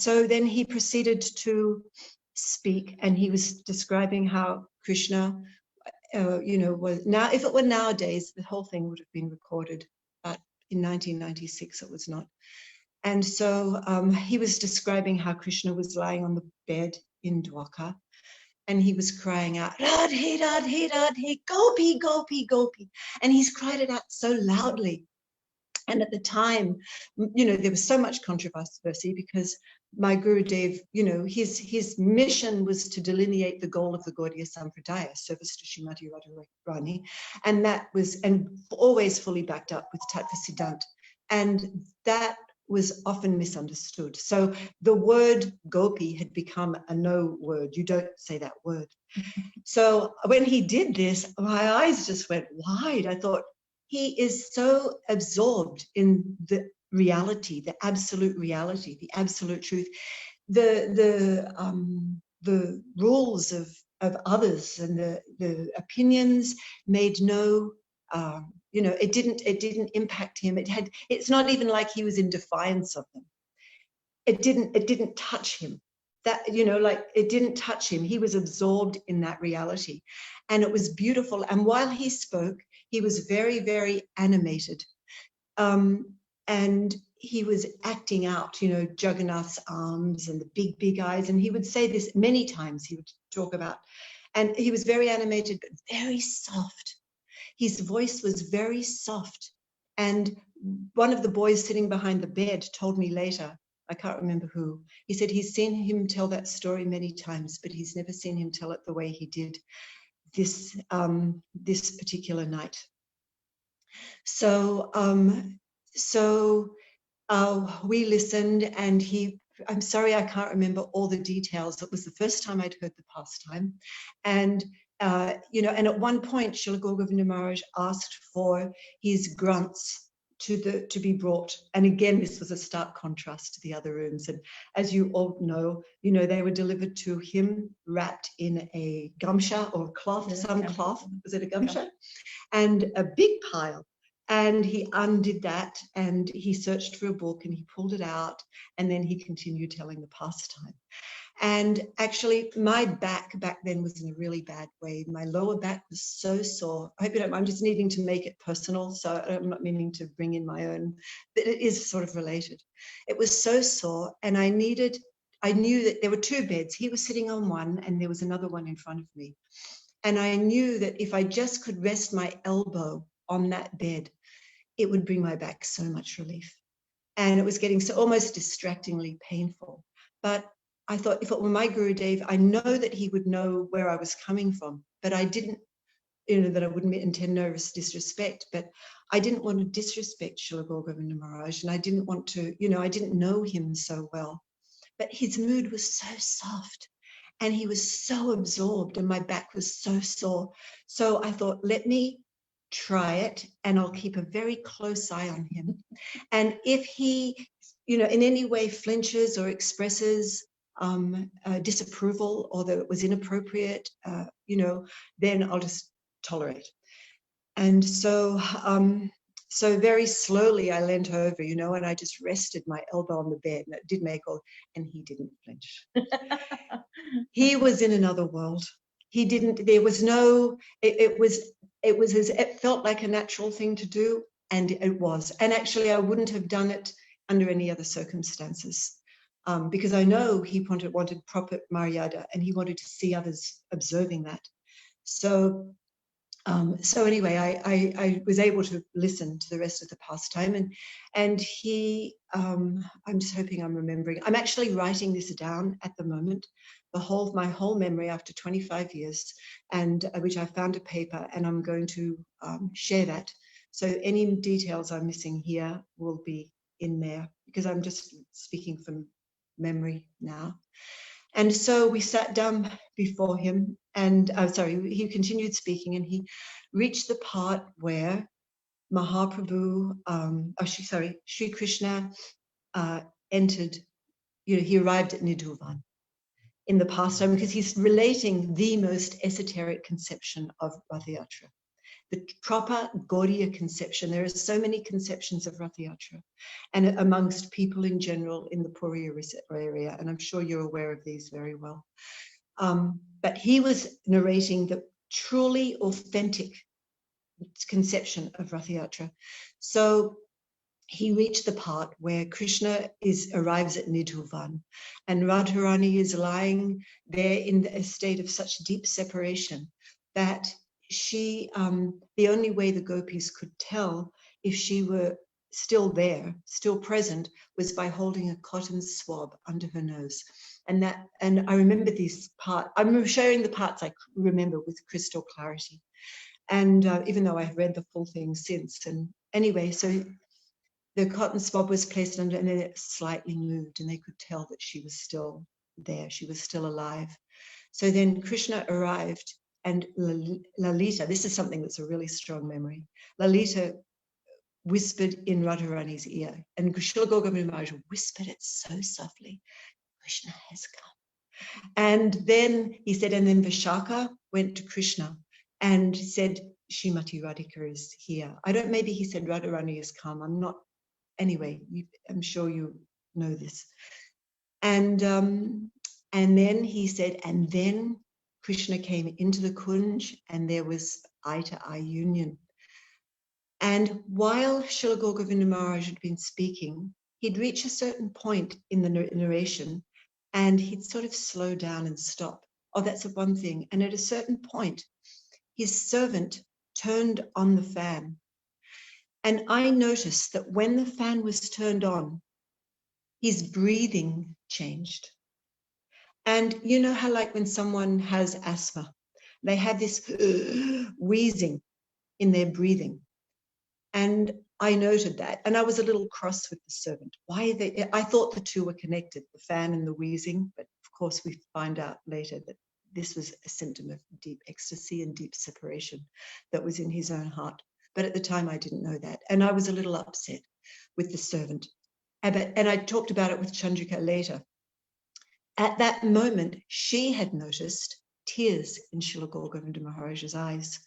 then he proceeded to speak, and he was describing how Krishna, was now, if it were nowadays, the whole thing would have been recorded, but in 1996 it was not. And so he was describing how Krishna was lying on the bed in Dwarka, and he was crying out, Radhe, Radhe, Radhe, Gopi, Gopi, Gopi. And he's cried it out so loudly. And at the time, there was so much controversy because my Gurudev, his mission was to delineate the goal of the Gaudiya Sampradaya, service to Srimati Radharani, and that was, and always fully backed up with Tattva Siddhant. And that was often misunderstood. So the word gopi had become a no word. You don't say that word. So when he did this, my eyes just went wide. I thought, he is so absorbed in the reality, the absolute reality, the absolute truth. The rules of others and the opinions made no, it didn't impact him. It's not even like he was in defiance of them. It didn't touch him. That, like it didn't touch him. He was absorbed in that reality. And it was beautiful. And while he spoke, he was very, very animated. And he was acting out, Jagannath's arms and the big, big eyes. And he would say this many times, he would talk about, and he was very animated, but very soft. His voice was very soft. And one of the boys sitting behind the bed told me later, I can't remember who, he said he's seen him tell that story many times, but he's never seen him tell it the way he did this, this particular night. So, we listened, and I'm sorry, I can't remember all the details. It was the first time I'd heard the pastime. And, and at one point, Srila Gurudev Maharaj asked for his grunts to be brought. And again, this was a stark contrast to the other rooms. And as you all know, they were delivered to him wrapped in a gamsha or cloth, some cloth. Was it a gamsha? And a big pile. And he undid that, and he searched for a book, and he pulled it out, and then he continued telling the pastime. And actually, my back then was in a really bad way. My lower back was so sore. I hope you don't mind, I'm just needing to make it personal, so I'm not meaning to bring in my own, but it is sort of related. It was so sore, and I knew that there were two beds. He was sitting on one, and there was another one in front of me. And I knew that if I just could rest my elbow on that bed, it would bring my back so much relief. And it was getting so almost distractingly painful. But I thought, if it were my Gurudev, I know that he would know where I was coming from, but I didn't, that I wouldn't intend no disrespect, but I didn't want to disrespect Srila Gurudev Maharaj, and I didn't want to, I didn't know him so well. But his mood was so soft, and he was so absorbed, and my back was so sore. So I thought, let me try it, and I'll keep a very close eye on him. And if he, in any way flinches or expresses disapproval, or that it was inappropriate, then I'll just tolerate. And so, so very slowly I leant over, and I just rested my elbow on the bed, and it did make all, and he didn't flinch. He was in another world. He didn't, there was no, it felt like a natural thing to do, and it was. And actually, I wouldn't have done it under any other circumstances, because I know he wanted proper maryada, and he wanted to see others observing that. So, anyway, I was able to listen to the rest of the pastime, and he, I'm just hoping I'm remembering. I'm actually writing this down at the moment, my whole memory after 25 years, and which I found a paper, and I'm going to share that. So any details I'm missing here will be in there, because I'm just speaking from memory now. And so we sat down before him, and he continued speaking, and he reached the part where Mahaprabhu, Sri Krishna entered, he arrived at Nidhuvan in the pastime, because he's relating the most esoteric conception of Rath Yatra, the proper Gaudiya conception. There are so many conceptions of Rath Yatra, and amongst people in general in the Puri area, and I'm sure you're aware of these very well. But he was narrating the truly authentic conception of Rath Yatra. So he reached the part where Krishna arrives at Nidhuvan, and Radharani is lying there in a state of such deep separation that she, the only way the gopis could tell if she were still there, still present, was by holding a cotton swab under her nose. And I remember this part. I'm sharing the parts I remember with crystal clarity. And even though I've read the full thing since, and anyway, so the cotton swab was placed under, and then it slightly moved, and they could tell that she was still there. She was still alive. So then Krishna arrived, and Lalita, this is something that's a really strong memory, Lalita whispered in Radharani's ear, and Srila Gaur Govinda Maharaj whispered it so softly, Krishna has come. And then he said, and then Vishaka went to Krishna and said, Srimati Radhika is here. I don't, maybe he said Radharani has come. I'm not, anyway, I'm sure you know this. And then he said, and then Krishna came into the Kunj, and there was eye-to-eye union. And while Srila Gaur Govinda Maharaj had been speaking, he'd reach a certain point in the narration, and he'd sort of slow down and stop. Oh, that's one thing. And at a certain point, his servant turned on the fan. And I noticed that when the fan was turned on, his breathing changed. And you know how, like when someone has asthma, they have this wheezing in their breathing. And I noted that, and I was a little cross with the servant. Why they? I thought the two were connected, the fan and the wheezing, but of course we find out later that this was a symptom of deep ecstasy and deep separation that was in his own heart. But at the time I didn't know that, and I was a little upset with the servant. And I talked about it with Chandrika later. At that moment, she had noticed tears in Srila Gaur Govinda Maharaj's eyes.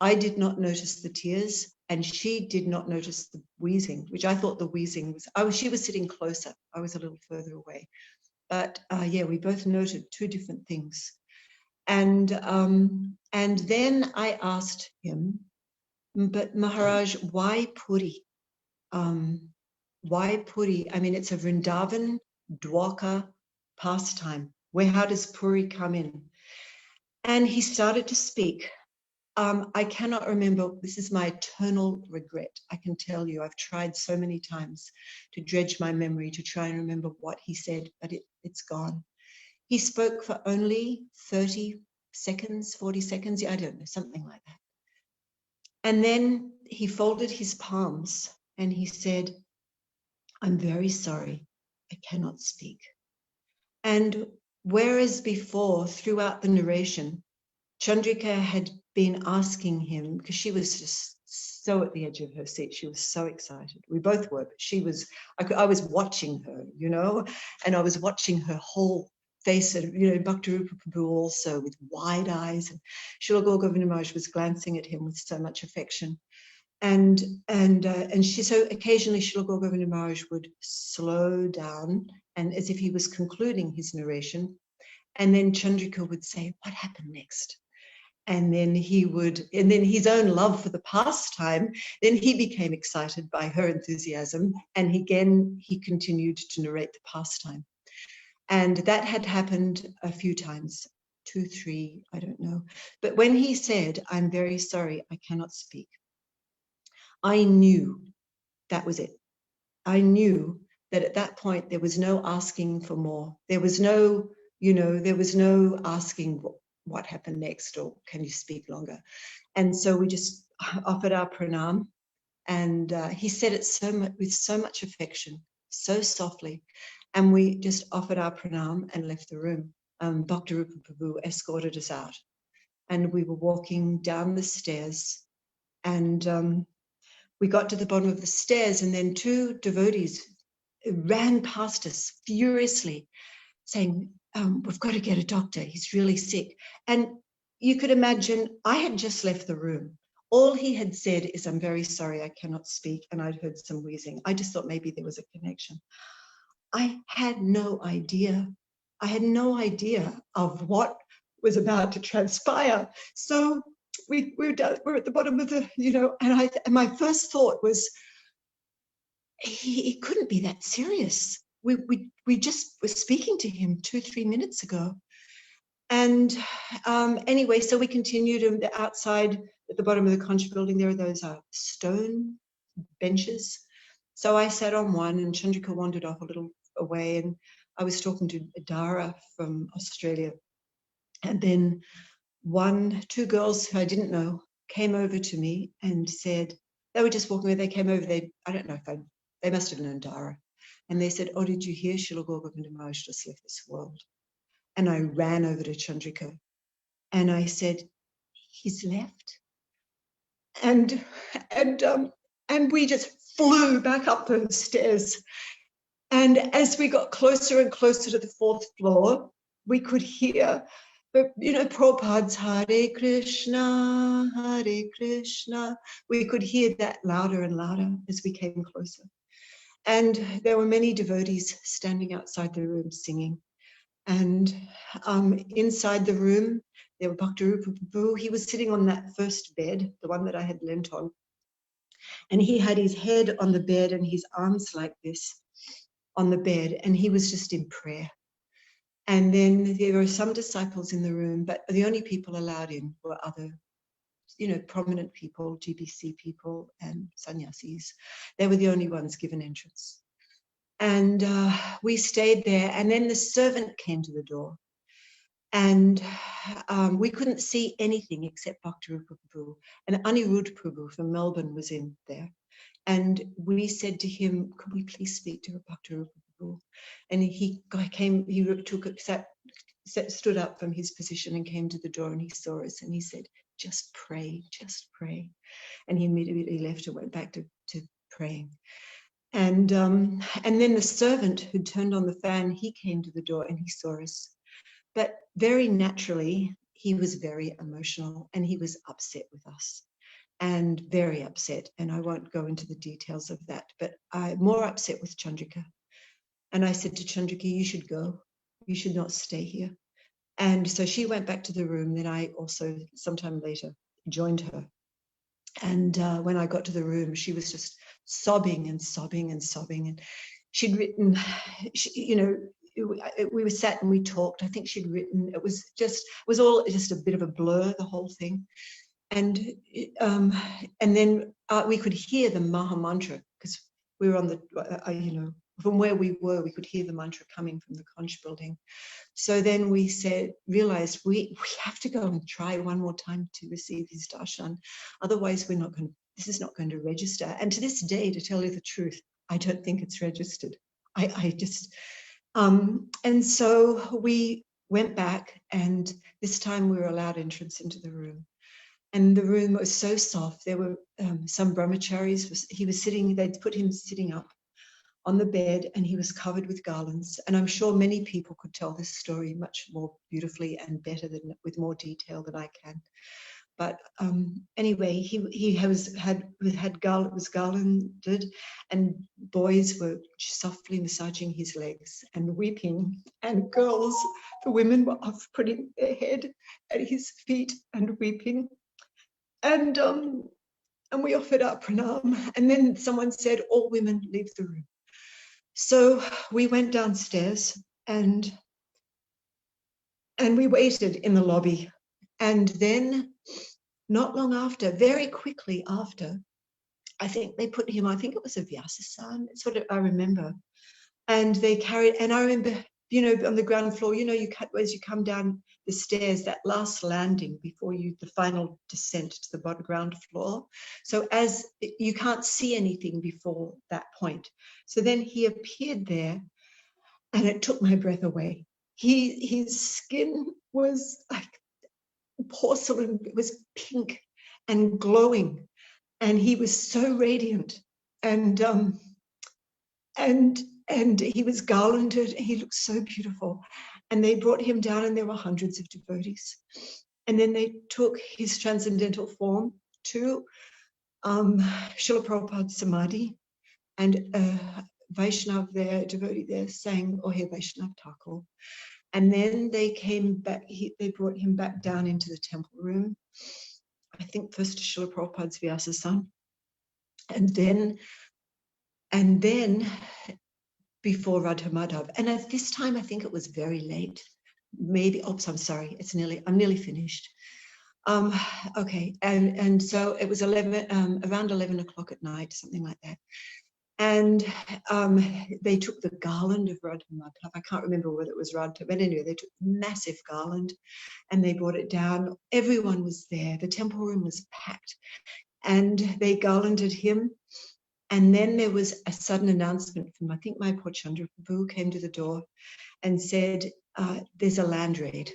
I did not notice the tears, and she did not notice the wheezing, which I thought the wheezing was, she was sitting closer. I was a little further away. But yeah, we both noted two different things. And then I asked him, but Maharaj, why Puri? Why Puri? I mean, it's a Vrindavan, Dwarka pastime. How does Puri come in? And he started to speak. I cannot remember. This is my eternal regret. I can tell you, I've tried so many times to dredge my memory to try and remember what he said, but it's gone. He spoke for only 30 seconds, 40 seconds. I don't know, something like that. And then he folded his palms and he said, I'm very sorry, I cannot speak. And whereas before, throughout the narration, Chandrika had been asking him, because she was just so at the edge of her seat, she was so excited. We both were, but she was, I was watching her, you know, and I was watching her whole face, and, you know, Bhaktirupa Prabhu also with wide eyes, and Srila Gaur Govinda Maharaj was glancing at him with so much affection. And she, so occasionally Srila Gaur Govinda Maharaj would slow down, and as if he was concluding his narration, and then Chandrika would say, what happened next? And then he would, and then his own love for the pastime, then he became excited by her enthusiasm, and he continued to narrate the pastime. And that had happened a few times, 2, 3, I don't know. But when he said, I'm very sorry, I cannot speak, I knew that was it. I knew that at that point, there was no asking for more. There was no, you know, there was no asking what happened next, or can you speak longer? And so we just offered our pranam, and he said it so much, with so much affection, so softly, and we just offered our pranam and left the room. Bhaktirupa Prabhu escorted us out, and we were walking down the stairs, and we got to the bottom of the stairs, and then 2 devotees ran past us furiously, saying, we've got to get a doctor, he's really sick. And you could imagine, I had just left the room. All he had said is, I'm very sorry, I cannot speak, and I'd heard some wheezing. I just thought maybe there was a connection. I had no idea. I had no idea of what was about to transpire. So we're at the bottom of the, you know, and my first thought was, it couldn't be that serious. We just were speaking to him 2-3 minutes ago. And anyway, so we continued, and outside at the bottom of the conch building, there are those stone benches. So I sat on one, and Chandrika wandered off a little away, and I was talking to Dara from Australia. And then 2 girls who I didn't know came over to me and said, they were just walking away, they came over, I don't know if they must have known Dara. And they said, oh, did you hear Srila Gurudev Maharaj just left this world? And I ran over to Chandrika and I said, he's left. And we just flew back up those stairs. And as we got closer and closer to the 4th floor, we could hear, Prabhupada's Hare Krishna, Hare Krishna. We could hear that louder and louder as we came closer. And there were many devotees standing outside the room singing. And inside the room, there were Bhaktarupa Prabhu. He was sitting on that first bed, the one that I had leant on. And he had his head on the bed and his arms like this on the bed. And he was just in prayer. And then there were some disciples in the room, but the only people allowed in were other, prominent people, GBC people and sannyasis. They were the only ones given entrance. And we stayed there. And then the servant came to the door. And we couldn't see anything except Bhaktarupa Prabhu. And Anuradha Prabhu from Melbourne was in there. And we said to him, could we please speak to Bhaktarupa Prabhu? And he came, he stood up from his position and came to the door and he saw us and he said, just pray, just pray. And he immediately left and went back to praying. And then the servant who turned on the fan, he came to the door and he saw us. But very naturally, he was very emotional and he was upset with us and very upset. And I won't go into the details of that, but I'm more upset with Chandrika. And I said to Chandrika, you should go. You should not stay here. And so she went back to the room. Then I also, sometime later, joined her. And when I got to the room, she was just sobbing and sobbing and sobbing. And she'd written, we were sat and we talked. I think she'd written, it was all just a bit of a blur, the whole thing. And then we could hear the Maha Mantra because we were on the, from where we were, we could hear the mantra coming from the conch building. So then we realized we have to go and try one more time to receive his darshan. Otherwise, this is not going to register. And to this day, to tell you the truth, I don't think it's registered. And so we went back and this time we were allowed entrance into the room. And the room was so soft. There were some brahmacharis. They'd put him sitting up on the bed and he was covered with garlands. And I'm sure many people could tell this story much more beautifully and better with more detail than I can. But anyway, he was garlanded and boys were softly massaging his legs and weeping. And girls, the women were off putting their head at his feet and weeping. And we offered our pranam. And then someone said, all women leave the room. So we went downstairs and we waited in the lobby. And then not long after, very quickly after, I think they put him, I think it was a Vyasasan, that's what I remember. And they carried, and I remember, on the ground floor, as you come down the stairs, that last landing before the final descent to the ground floor. So as you can't see anything before that point. So then he appeared there and it took my breath away. His skin was like porcelain, it was pink and glowing. And he was so radiant and he was garlanded. He looked so beautiful. And they brought him down and there were hundreds of devotees. And then they took his transcendental form to Srila Prabhupada's Samadhi, and Vaishnav there, devotee there, sang Ohe Vaishnav Thakur. And then they came back, they brought him back down into the temple room. I think first to Srila Prabhupada's Vyasasan. And then before Radha Madhav. And at this time, I think it was very late. Maybe, oops, I'm sorry. I'm nearly finished. Okay. And so it was around 11 o'clock at night, something like that. And they took the garland of Radha Madhav. I can't remember whether it was Radha, but anyway, they took massive garland and they brought it down. Everyone was there. The temple room was packed and they garlanded him. And then there was a sudden announcement from, I think, my poor Chandra, Prabhu came to the door and said, there's a land raid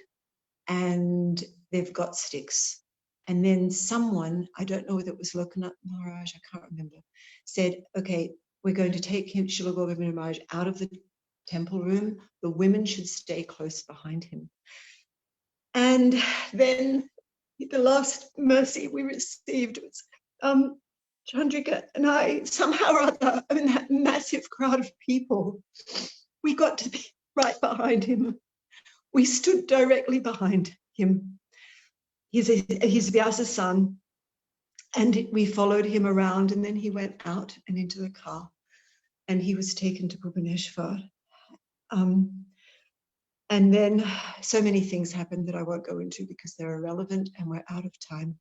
and they've got sticks. And then someone, I don't know whether it was Lokanath Maharaj, I can't remember, said, okay, we're going to take him, Srila Gurudev Maharaj, out of the temple room. The women should stay close behind him. And then the last mercy we received was Chandrika and I, somehow or other, in that massive crowd of people, we got to be right behind him. We stood directly behind him. He's Vyasa's son, and we followed him around, and then he went out and into the car, and he was taken to Bhubaneswar. And then so many things happened that I won't go into because they're irrelevant and we're out of time.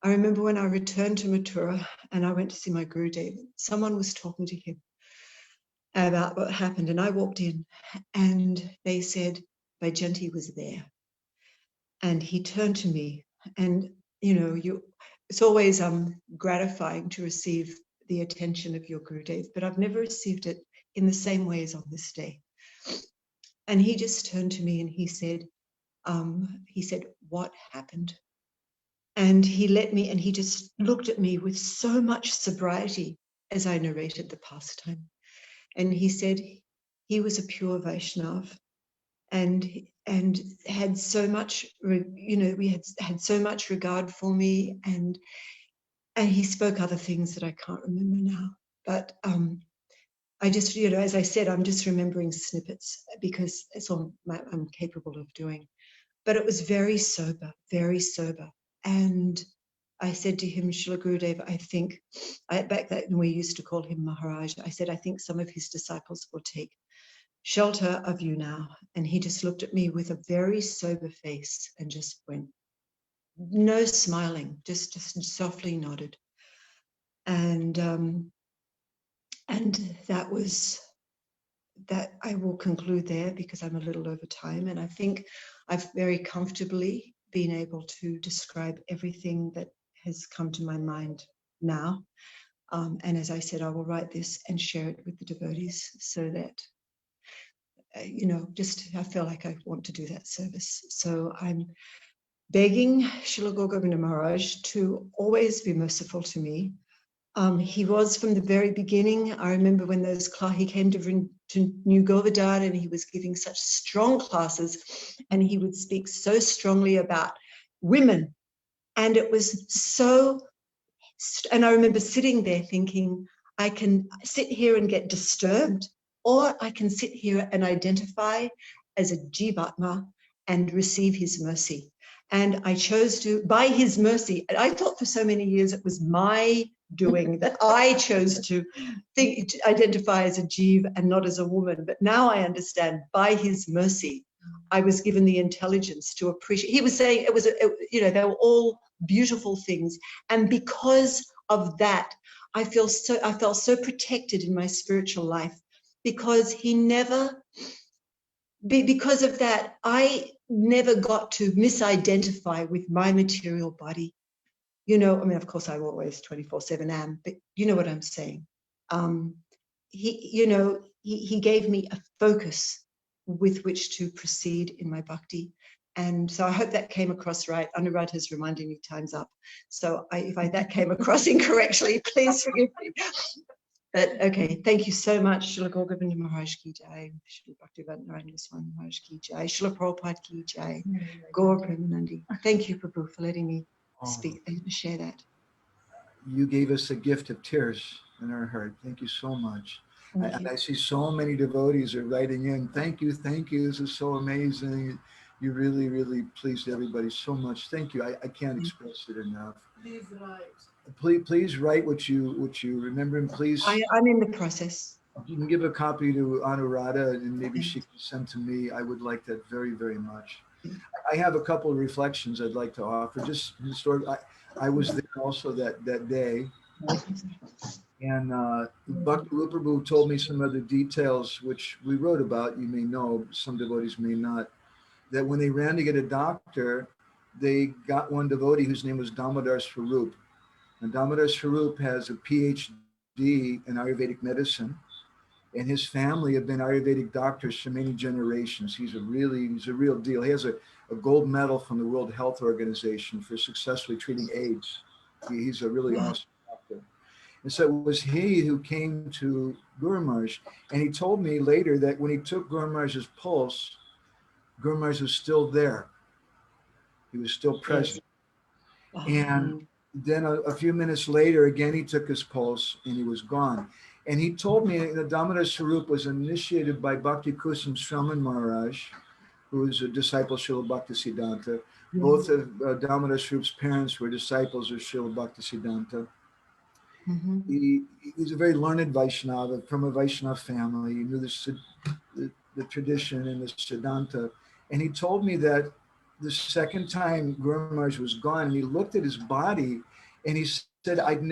I remember when I returned to Mathura and I went to see my Gurudev, someone was talking to him about what happened, and I walked in and they said Vajanti was there. And he turned to me, and it's always gratifying to receive the attention of your Gurudev, but I've never received it in the same way as on this day. And he just turned to me and he said, what happened? And he let me, and he just looked at me with so much sobriety as I narrated the pastime. And he said he was a pure Vaishnav and had so much, we had so much regard for me, and he spoke other things that I can't remember now. But I just, as I said, I'm just remembering snippets because it's all I'm capable of doing. But it was very sober, very sober. And I said to him, Srila Gurudev, I think, back then we used to call him Maharaj, I said, I think some of his disciples will take shelter of you now. And he just looked at me with a very sober face and just went, no smiling, just softly nodded. And that was that. I will conclude there because I'm a little over time, and I think I've very comfortably been able to describe everything that has come to my mind now. And as I said, I will write this and share it with the devotees so that, I feel like I want to do that service. So I'm begging Srila Gurudev Maharaj to always be merciful to me. He was from the very beginning. I remember when he came to New Govardhan and he was giving such strong classes, and he would speak so strongly about women. And it was so, and I remember sitting there thinking, I can sit here and get disturbed, or I can sit here and identify as a Jivatma and receive his mercy. And I chose to, by his mercy, and I thought for so many years it was my doing that I chose to identify as a Jiva and not as a woman. But now I understand, by his mercy, I was given the intelligence to appreciate. He was saying they were all beautiful things. And because of that, I felt so protected in my spiritual life, because because of that, I never got to misidentify with my material body. Of course I always 24/7 am, but you know what I'm saying. He gave me a focus with which to proceed in my bhakti. And so I hope that came across right. Anuradha is reminding me time's up. So if that came across incorrectly, please forgive me. But okay, thank you so much. Srila Gaurav Maharaj ki jai, Srila Bhaktivedanta Narayana Swami Maharaj ki jai, Srila Prabhupada ki jai, Gaur Premanandi. Thank you, Prabhu, for letting me speak and share that. You gave us a gift of tears in our heart. Thank you so much. And I see so many devotees are writing in. Thank you. This is so amazing. You really, really pleased everybody so much. Thank you. I can't express it enough. Please write. Please write what you remember, and please. I'm in the process. You can give a copy to Anuradha, and maybe she can send to me. I would like that very, very much. I have a couple of reflections I'd like to offer. Just the story. I was there also that day. And Bhakti Prabhu told me some other details, which we wrote about. You may know, some devotees may not. That when they ran to get a doctor, they got one devotee whose name was Damodar Swarup. And Damodar Swarup has a PhD PhD in Ayurvedic medicine, and his family have been Ayurvedic doctors for many generations. He's a real deal. He has a gold medal from the World Health Organization for successfully treating AIDS. He's a really awesome doctor. And so it was he who came to Guru Maharaj, and he told me later that when he took Guru Maharaj's pulse, Guru Maharaj was still there. He was still present. Yes. And then a few minutes later, again, he took his pulse and he was gone. And he told me that Damodar Swarup was initiated by Bhakti Kusum Shraman Maharaj, who is a disciple of Srila Bhaktisiddhanta. Both of Damodar Swarup's parents were disciples of Srila Bhaktisiddhanta. He's a very learned Vaishnava from a Vaishnava family. He knew the tradition and the Siddhanta. And he told me that the second time Guru Maharaj was gone, and he looked at his body and he said, I've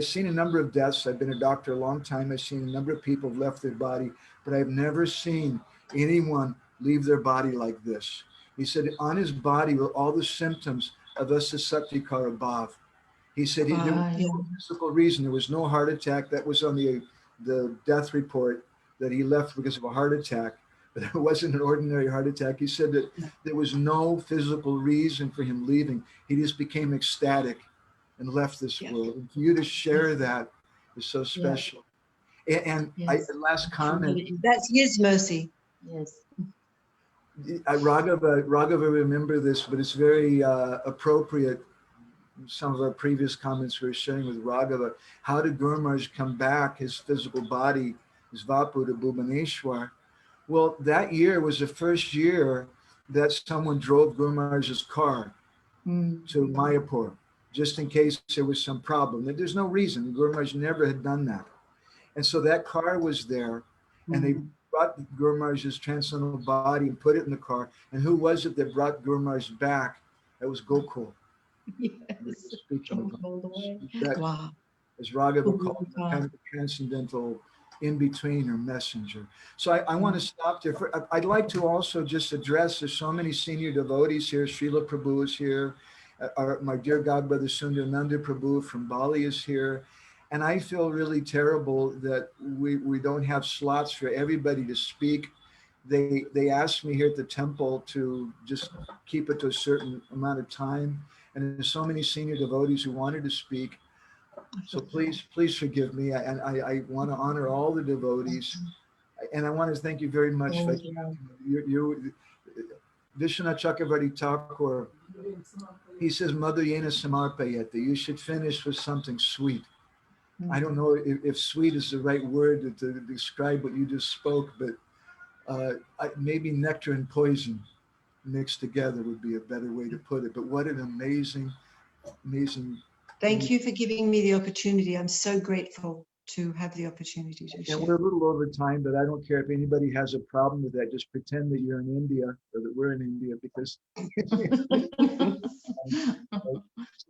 seen a number of deaths. I've been a doctor a long time. I've seen a number of people have left their body, but I've never seen anyone leave their body like this. He said, on his body were all the symptoms of Asasaktikara Bhav. He said there was no physical reason. There was no heart attack. That was on the death report, that he left because of a heart attack. But it wasn't an ordinary heart attack. He said that there was no physical reason for him leaving. He just became ecstatic and left this world. And for you to share that is so special. And last comment. That's his mercy. Yes. Raghava remember this, but it's very appropriate. Some of our previous comments we were sharing with Raghava. How did Guru Maharaj come back, his physical body, his Vapu to Bhubaneswar? Well, that year was the first year that someone drove Guru Maharaj's car to Mayapur, just in case there was some problem. There's no reason. Guru Maharaj never had done that. And so that car was there, and they brought Guru Maharaj's transcendental body and put it in the car. And who was it that brought Guru Maharaj back? That was Gokul. Yes. Wow. As Raghava called him, kind of a transcendental in-between or messenger. So I want to stop there. I'd like to also just address, there's so many senior devotees here. Srila Prabhu is here. My dear godbrother Sundarananda Prabhu from Bali is here. And I feel really terrible that we don't have slots for everybody to speak. They asked me here at the temple to just keep it to a certain amount of time. And there's so many senior devotees who wanted to speak. So please forgive me. And I want to honor all the devotees. And I want to thank you very much. You Vishwanath Chakravarti Thakur, he says, Mother Yena Samarpayate, you should finish with something sweet. I don't know if sweet is the right word to describe what you just spoke, but maybe nectar and poison mixed together would be a better way to put it. But what an amazing. Thank you for giving me the opportunity. I'm so grateful to have the opportunity to share. And we're a little over time, but I don't care if anybody has a problem with that. Just pretend that you're in India or that we're in India, because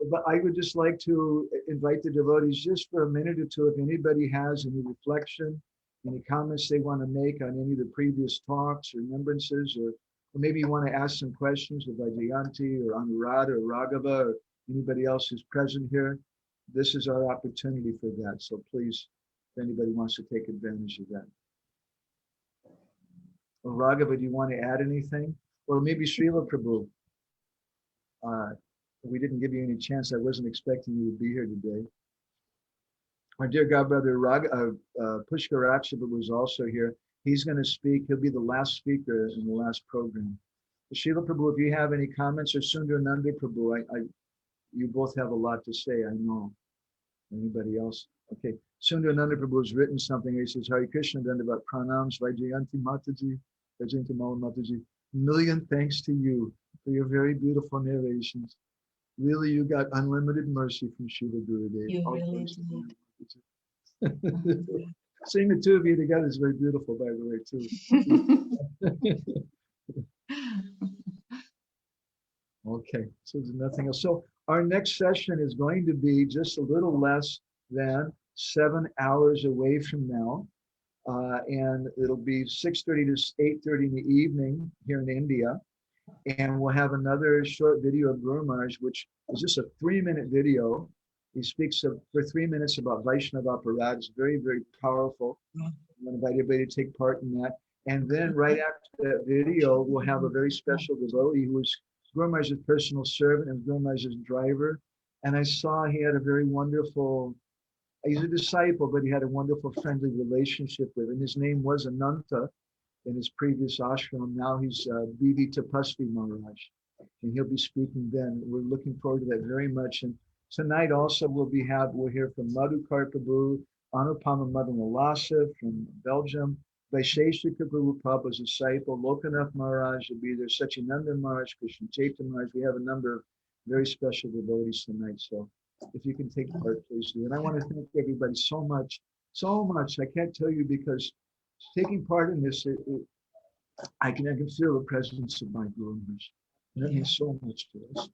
but I would just like to invite the devotees just for a minute or two, if anybody has any reflection, any comments they want to make on any of the previous talks or remembrances, or maybe you want to ask some questions of Jayanti or Anuradha or Raghava or anybody else who's present here. This is our opportunity for that. So please, if anybody wants to take advantage of that. Or Raghava, do you want to add anything? Or maybe Srila Prabhu. We didn't give you any chance. I wasn't expecting you to be here today. My dear godbrother Pushkar Rakshapa was also here. He's going to speak. He'll be the last speaker in the last program. Srila Prabhu, if you have any comments, or Sundarananda Prabhu, you both have a lot to say, I know. Anybody else? Okay. Sundarananda Prabhu has written something. He says, Hare Krishna Dandavat Pranams, Vaijayanti Mataji, Vaijayanti Mala Mataji. Million thanks to you for your very beautiful narrations. Really, you got unlimited mercy from Srila Gurudev. You really did. Seeing the two of you together is very beautiful, by the way, too. Okay, so there's nothing else. So our next session is going to be just a little less than 7 hours away from now. And it'll be 6:30 to 8:30 in the evening here in India. And we'll have another short video of Guru Maharaj, which is just a 3-minute video. He speaks for 3 minutes about Vaishnava Aparad. It's very, very powerful. I want to invite everybody to take part in that. And then right after that video, we'll have a very special devotee who is Guru Maharaj's personal servant and Guru Maharaj's driver. And I saw he had a very wonderful, he's a disciple, but he had a wonderful friendly relationship with him. His name was Ananta in his previous ashram. Now he's B.V. Tapasvi Maharaj. And he'll be speaking then. We're looking forward to that very much. And tonight also we'll hear from Madhukar Prabhu, Anupama Madanalasa from Belgium, Vaisheshika Guru Prabhu's disciple, Lokanath Maharaj will be there, Sachinanda Maharaj, Krishna Chaitanya Maharaj. We have a number of very special devotees tonight. So if you can take part, please do. And I want to thank everybody so much. I can't tell you, because taking part in this, I can feel the presence of my Guru Maharaj. And that means so much to us.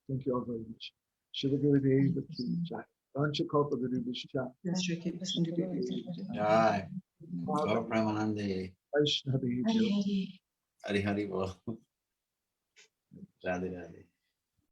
Thank you all very much. Srila Gurudev Ki Jai. Vanchakalpa Gurubhishcha. Jai. Gaur Premanande. Vaishnavi. Hari Hari Bol. Radhe Radhe.